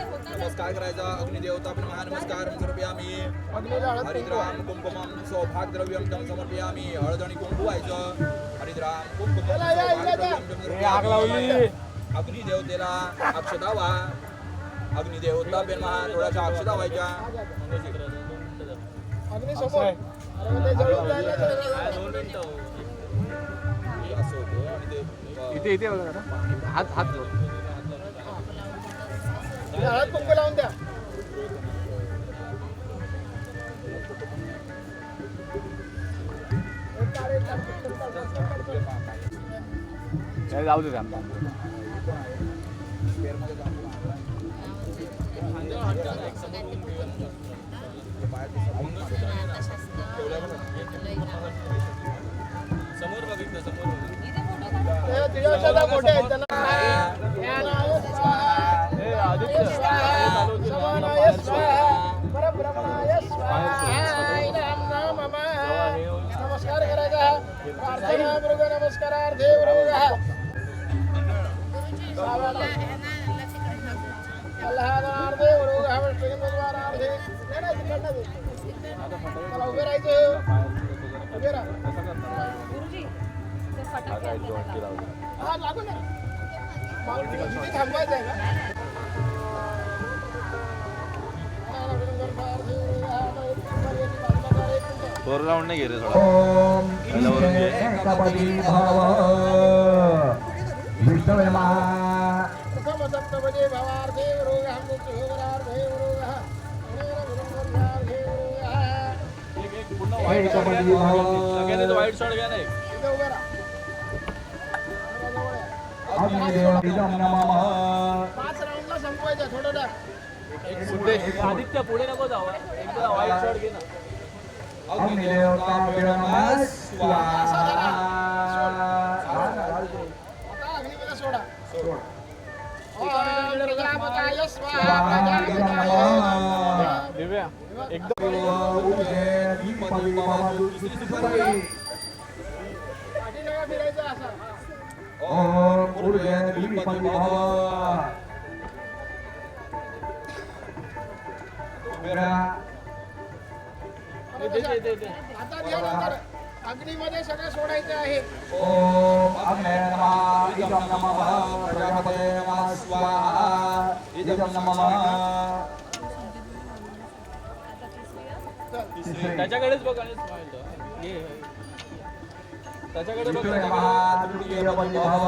होता नमस्कार करायचा अग्निदेवता पण महानमस्कार समर्पयामी अग्नीला हळद कुंकू. हरिद्राम कुंकुमम सौभाग्यद्रव्यम तम समर्पयामी हळद आणि कुंकू व्हायचं हरिद्राम कुंकुमम चला, या, इकडे सौभाग्यद्रव्यम जा. तम समर्पयामी अग्निदेवतेला अक्षता व्हा अग्निदेवता पण महा थोड्याशा अक्षता व्हायच्या अग्नी समोर अरे ते जळून जायला सगळं. 2 मिनिटं असं होतं आणि ते इथे इथे बघा जरा. हात हात जोड. तिला हळद कुंकू लावून द्या. हे जाऊ दे आमचा. समोर बघितलं समोर ते तिळाच्या मोठे आहेत त्यांना ज्ञानाय स्वाहा, स्वाहा, समानाय स्वाहा, परब्रह्मणाय स्वाहा, इदं मम. नमस्कार करायचा प्रार्थना मृग नमस्कारार्थे मृगः आल्हादार्थे मृगः वैष्णवद्वारार्थे. नाही तिकडनं दे. मला उभे राहायचं उभे राहा. गुरुजी ते फटाके आणले मला. हा लागू ना किती थांबायचं आहे का. फोर राऊंड नाही गेले थोडा ओम ईशे एकपदी भव विष्णवे महा सप्तपदे भवार्थे रोगः मृत्युरार्थे रोगः अनेन रोगः. एकपदी भव सगळ्यांनी व्हाईट शॉट घ्या नाही इथं उभे राहा. अग्निदेव इदं नमः 5 राऊंडला संपवायचं थोडं टाक. आदित्य पुढे नको जावा एकदा व्हाईट शॉट घे ना अग्निदेवताभ्यो नमः स्वाहा. आता अग्निमध्ये सोडा. ओम प्रजापताय स्वाहा, स्वाहा इदं प्रजापताय. नमः. दिव्या ऊर्जे दीपदी भव दुष्टपदी. पाठीमागे फिरायचं असं. ओम ऊर्जे दीपदी भव आता ध्यान अग्नीमध्ये सगळं सोडायचं आहे. ओम अग्ने नमः इदं नमः प्रजापते नमः स्वाहा इदं नमः. त्याच्याकडेच बघ आणि स्माइल घे त्याच्याकडे बघ विष्णवे नमः तृतीयपदी भव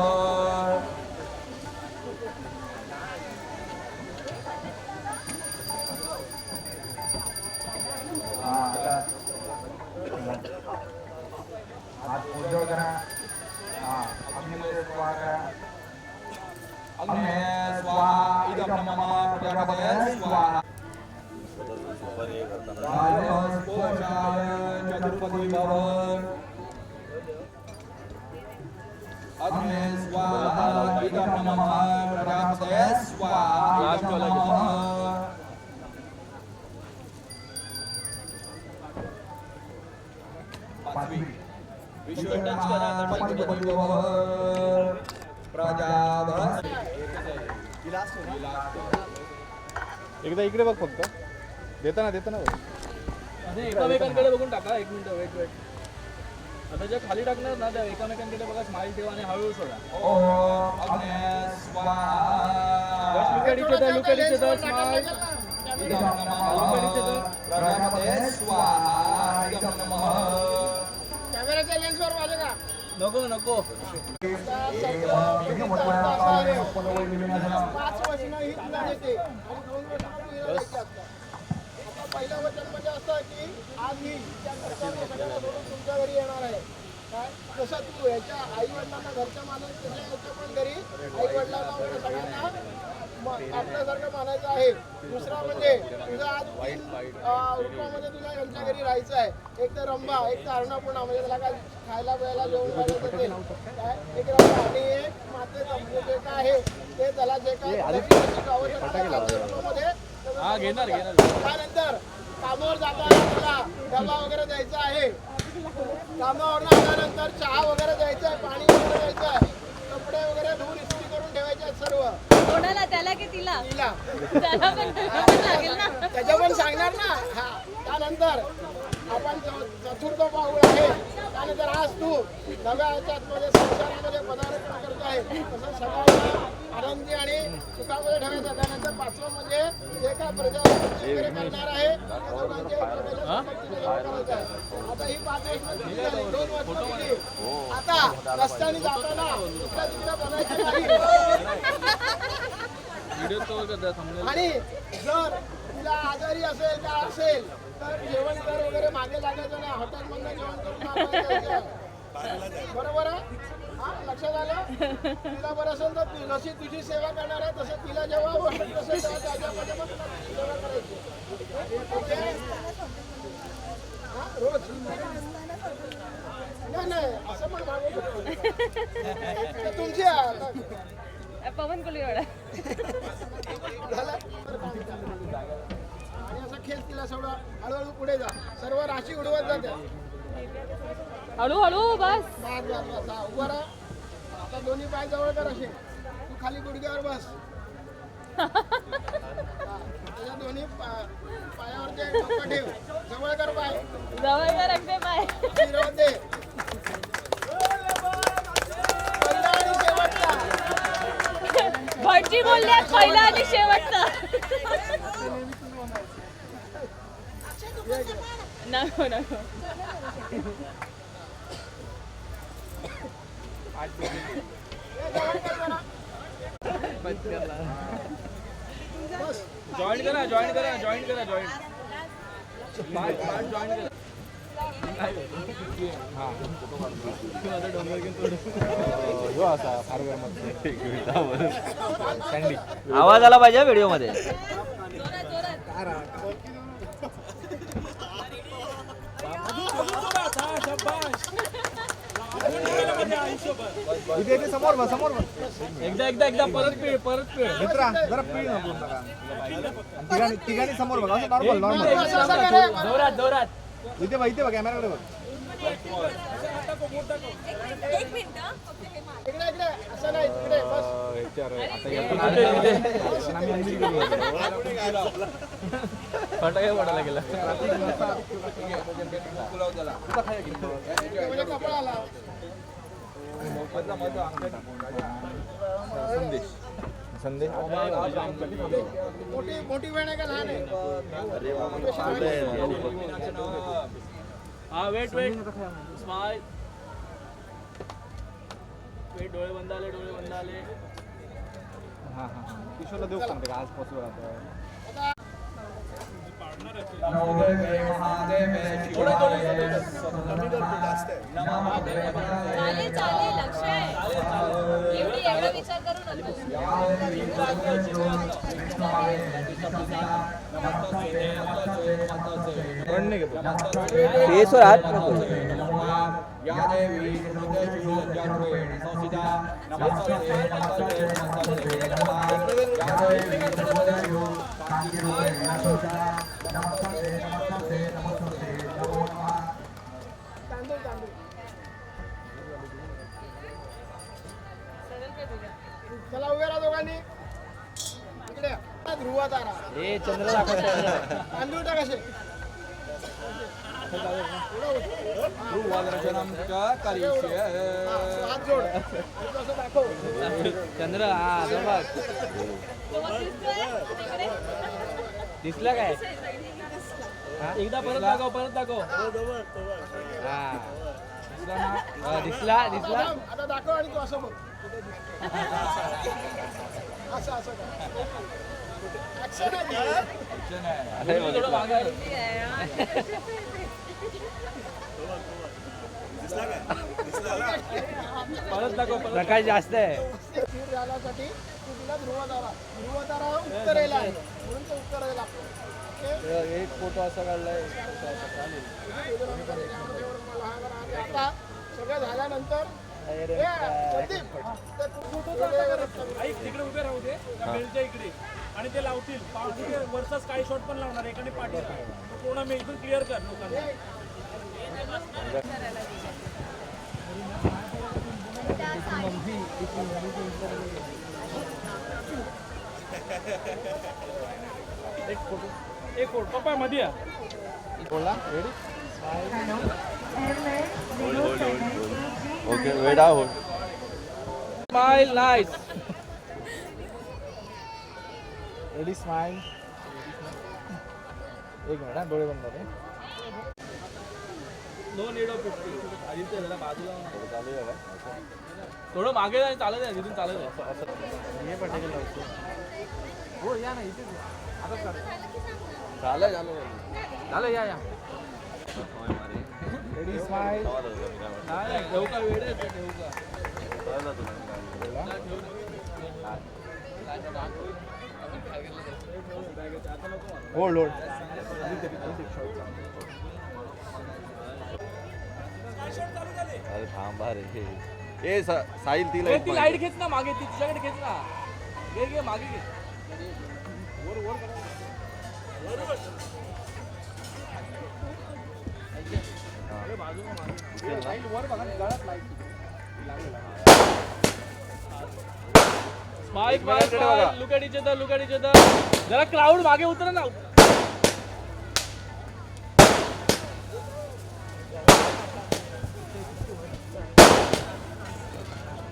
हात उजळ करा. अग्निमध्ये स्वाहा करा. अग्ने स्वाहा इदं नमः प्रजापते स्वाहा. राजस्पोषाय चतुर्पदी भव अग्ने स्वाहा इदं नमः प्रजापते स्वाहा इदं नमः. पाचवी पंचपदी भव प्रजापते. एकदा इकडे बघ फक्त. देताना बघ. अरे एकामेकांकडे बघून टाका एक मिनिट वेट आता ज्या खाली टाकणार ना त्या एकामेकांकडे बघा स्माइल ठेवा आणि हळूहळू सोडा ओम अग्ने स्वाहा इदं नमः प्रजापते स्वाहा इदं नमः. कॅमेराच्या लेन्सवर वाले का. नको नको 5 वचनं ही तुला देते आणि 2 वचनं तू हिला देतात. आता पहिलं वचन म्हणजे असं की आज ही त्या घरच्यांना सगळ्यांना सोडून तुमच्या घरी येणार आहे. काय जसं तू ह्याच्या आई वडिलांना घरच्या मानून तुझ्या ह्याच्या पण घरी आई वडिलांना वगैरे सगळ्यांना आपल्यासारखं मानायचं आहे. दुसरा म्हणजे तुझं आज 3 रूपामध्ये तुला यांच्या घरी राहायचं आहे. एक तर रंभा, एक तर अर्णपूर्णा म्हणजे त्याला काय खायला प्यायला जेवण पाहिजे काय एक रंभा आणि एक मातेचा म्हणजे जे काय आहे ते त्याला जे काय हा घेणार त्यानंतर कामावर जाताना तुला डबा वगैरे द्यायचा आहे. कामावरून आल्यानंतर चहा वगैरे द्यायचा आहे, पाणी वगैरे द्यायचं आहे, कपडे वगैरे धुवून इस्त्री करून ठेवायचे आहेत सर्व. कोणाला त्याला की तिला तिला त्याला पण लागेल ना. त्याच्या पण सांगणार ना. हा त्यानंतर आपण चतुर्थ पाऊल आहे. त्यानंतर आज तू नव्या ह्याच्यामध्ये संसारामध्ये पदार्पण करत आहे. तसं सगळ्यांना आनंदी आणि सुखामध्ये ठेवायचं. त्यानंतर पाचवं म्हणजे जे काय प्रजा वगैरे करणार आहे त्या दोघांचे एकमेकांच्या संपत्तीने जमा करायचं आहे. आता ही 5 वर्ष झाली, 2 वर्ष गेली. आता रस्त्याने जाताना इकडे तिकडे बनायचं नाही. आणि जर तिला आजारी असेल काय असेल तर जेवण कर वगैरे मागे लागायचं नाही. हॉटेलमधनं जेवण करून मागे जायचं. बरोबर आहे? हा लक्षात आलं? तिला बरं असेल तर जशी तुझी सेवा करणार आहे तसं तिला जेव्हा वाटत असेल तेव्हा त्याच्यामध्ये मग तुला तुझी सेवा करायची. ओके? हा रोज नाही असं पण मागू शकतो. तर तुमची पवन कुलीवाडा झालं? आणि असं खेळ तिला सगळं हळूहळू पुढे जा. सर्व राशी उडवत जाते. हळूहळू बस. बस बस बस. हा उभं राहा. आता दोन्ही पाय जवळ कर असे. तू खाली गुडघ्यावर बस. हा. त्याच्या दोन्ही पायावरती डोकं ठेव. जवळ कर पाय. जवळ कर अगदी पाय. फिरवत दे. पहिला आणि शेवटचा. भटजी बोलले पहिला आणि शेवटचा. नको नको. जॉईन करा जॉईन करा जॉईन करा जॉईन जॉईन करा. आवाज आला पाहिजे व्हिडिओ मध्ये. समोर बस समोर बस. एकदा परत पिळ मित्रा जरा पिळ ना पूर्ण का. तिघांनी समोर बघा. असं नॉर्मल नॉर्मल. जोरात इथे बघ कॅमेराकडे बघ. एक मिनिट. इकडे इकडे असं नाही इकडे बस. फटाके पडायला गेला. म्हणजे कपडा आला. संदेश मोठी बहीण आहे का लहान आहे? हा वेट स्माइल. वेट डोळे बंद आले हा किशोरला देऊ सांगते का आज पॉसिबल आता. चालेल लक्ष आहे. एवढा विचार करू नको. फेसवर हात नको. चला उभे राहा दोघांनी. इकडे ध्रुव तारा. हे चंद्र दाखवत. तांदूळ टाक असे. हात जोड. आणि तसं दाखव. चंद्र हा बघ. दिसला काय. एकदा परत दाखव. हा दिसला. आता दाखव आणि तू असं बघ. असं ऍक्शन आहे. थोडं मागे. परत दाखव. प्रकाश जास्त आहे. स्थिर झाल्यासाठी तू तिला ध्रुव तारा उत्तरेला आहे म्हणून तो उत्तरेला लागतो. एक फोटो असा काढलाय. आता सगळं झाल्यानंतर तिकडे उभे राहू दे बेलच्या इकडे आणि ते लावतील वरचा स्काय शॉट पण लावणार एकाने पाठी पूर्ण मेजून क्लिअर कर लोकांना. एक फोटो पप्पा मध्ये या. बोला रेडी ओके वेडा हो स्माइल नाइस रेडी स्माइल एक मिनिट डोळे बंद करा नो नीड ऑफ 50 आदित्य जरा बाजूला चालू आहे थोडं मागे जा चालत आहे तिथून चालत आहे हे पटेल हो या ना इथे आता झालं या रेडी स्माइल नाही घेऊ का वेळ आहे घेऊ का होल्ड होल्ड अरे थांबा रे ए साहिल ती लाईट घेत ना मागे ती तुझ्याकडे घेत ना घे मागे घे smile look at each other जरा क्राउड मागे उतरा ना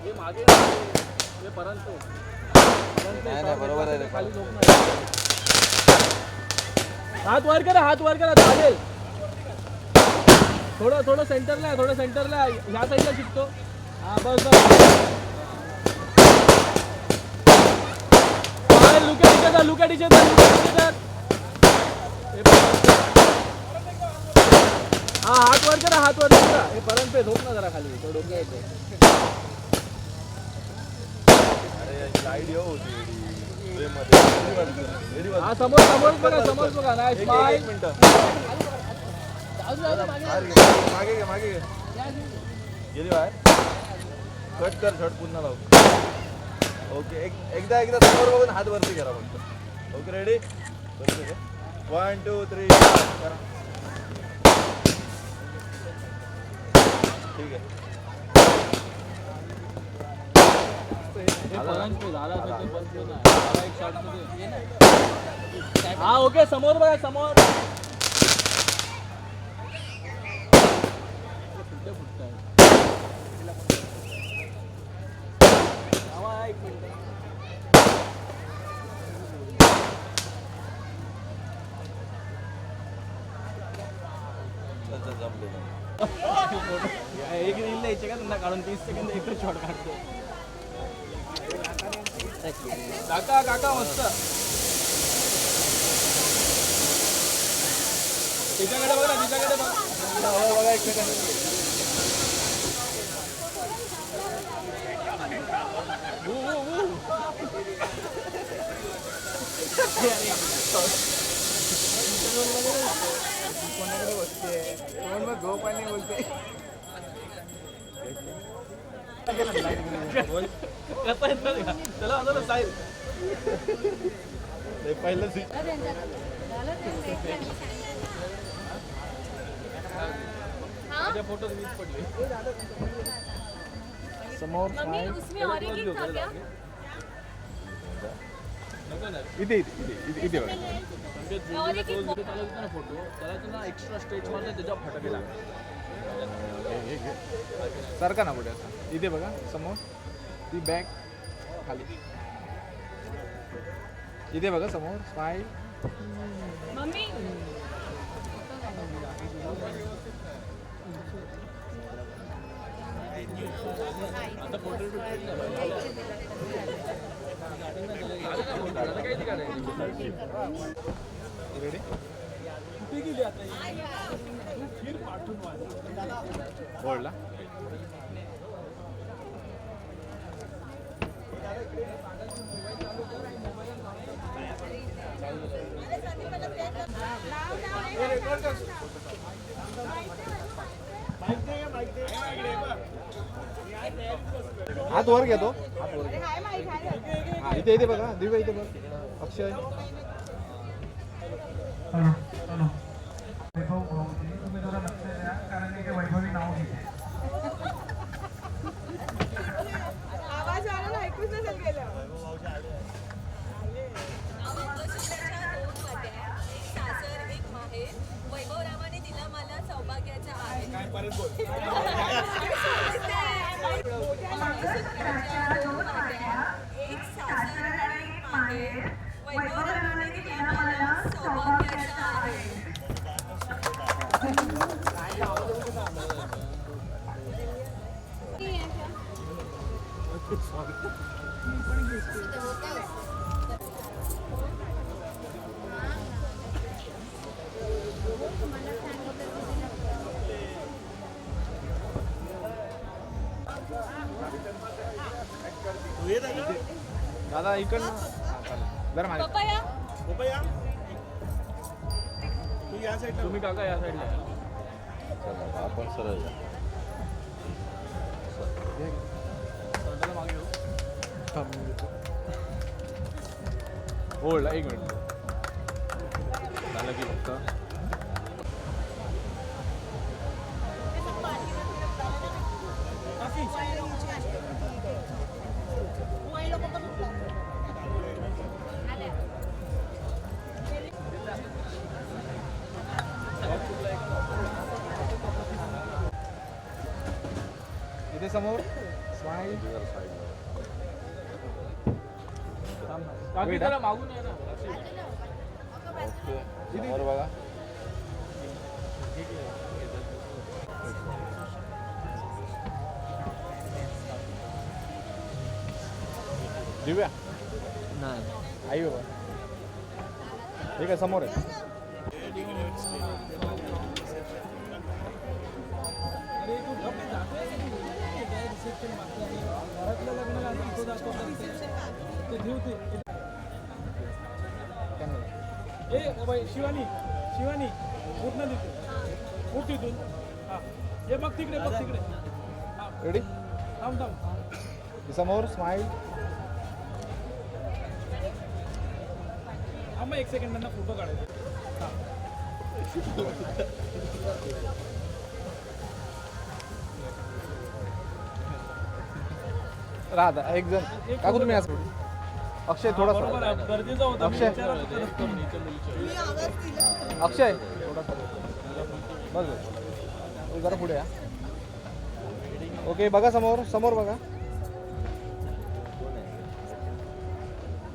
ये मागे ये परंतु बरोबर आहे खाली झोप हात वर करा चालेल थोडं सेंटरला ह्या साईडला शिकतो हा बस लुक एट इच अदर हा हात वर करा हे परंत पे झोप ना जरा खाली तो डोक्या येते हा समोर बघा नाही स्माइल मागे गेली बाहेर कट कर शॉट पुन्हा लावू ओके एकदा समोर बघून हात वरती करा फक्त ओके रेडी 1 2 3 करा ठीक आहे हा ओके समोर बघा समोर एक रील द्यायचे का त्यांना काढून 30 सेकंद एकच शॉट काढतो काका मस्त तिच्याकडे बघा एक सेकंड कोणाकडे बसते कोण मग गो पाणी बोलते चला साहिल पहिलं फोटो मीच पडले समोर मम्मी उसमें और एक था क्या इथे और एक फोटो त्याला ना एक्स्ट्रा स्ट्रेच मारले त्याच्यावर फटके लागले सारखा ना पुढे इथे बघा समोर ती बॅग खाली इथे बघा समोर स्माइल मम्मी आता फोटो रेडी कुठे गेली आता फिर पाठवून बोलला हात वर घेतो हात वर हा इथे बघा दिव्या इथे बघ अक्षय वैभव भाऊजी तुम्ही जरा लक्ष द्या कारण की वैभवी नाव घेते आवाज आला ना ऐकूच नसेल गेलं एक सासर आणि एक माहेर वैभवरावाने दिलेला मला सौभाग्याचा आहे. दादा इकडनं जरा मागे. पपया तुम्ही काका या साईडला या. चला, आपण सरळ जा. होल्ड एक मिनिट झालं की फक्त इथे समोर स्माईल. काकी त्याला मागून आहे ना. ओके समोर बघा. दिव्या नाही आई बाबा ठीक आहे समोर आहे. शिवानी शिवानी पूर्ण तिथे खूप तिथून हां हे बघ तिकडे बघ तिकडे रेडी थांब थांब समोर स्माईल. थांब एक सेकंड त्यांना फोटो काढायचा हां राहता एक जण काकू तुम्ही असं अक्षय थोडासा बरोबर आहे गरजेचं होतं अक्षय. अक्षय थोडासा बस बस. जरा पुढे या. ओके बघा समोर समोर बघा.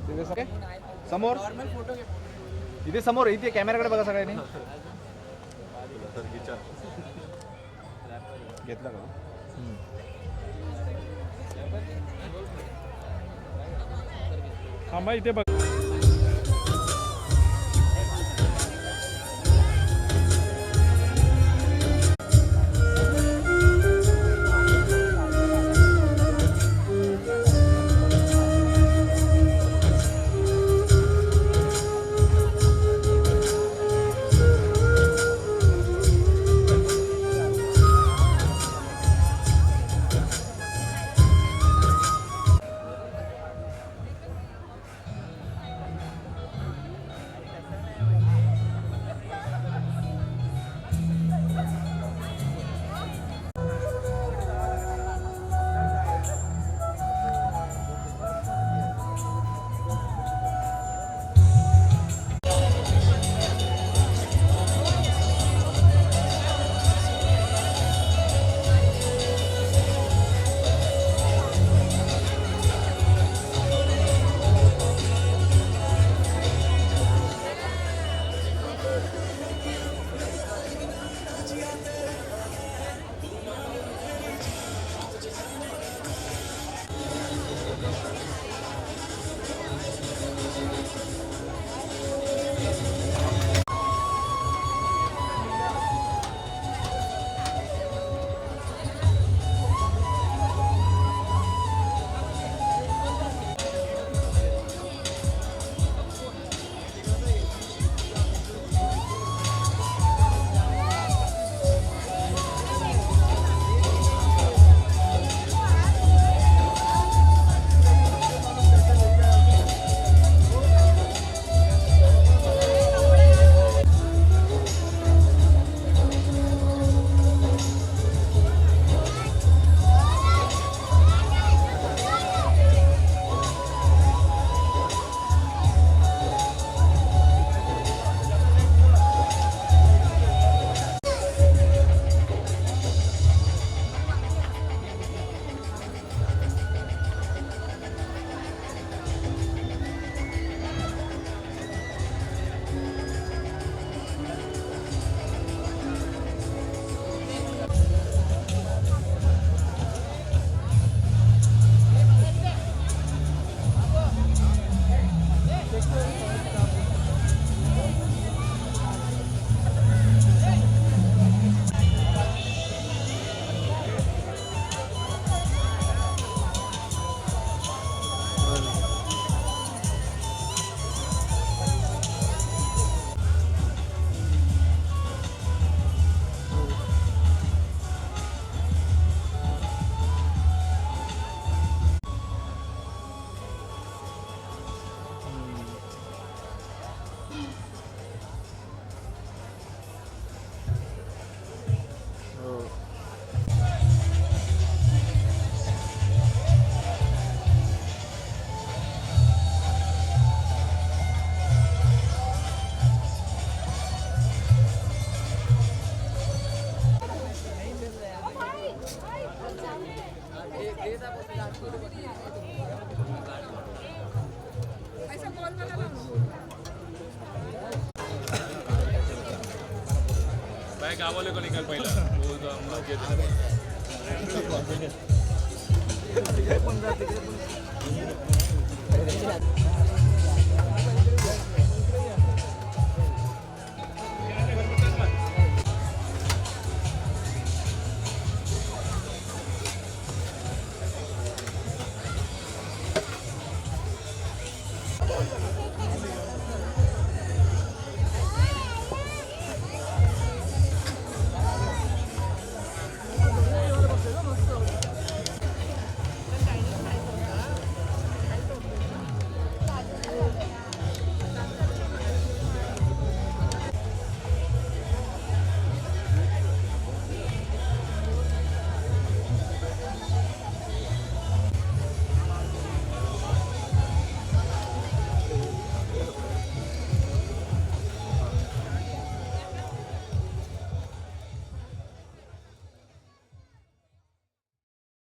तिथे समोर इथे समोर इथे कॅमेराकडे बघा सगळ्यांनी. घेतला का थांबा इथे बघ गावाला निकाल पहिला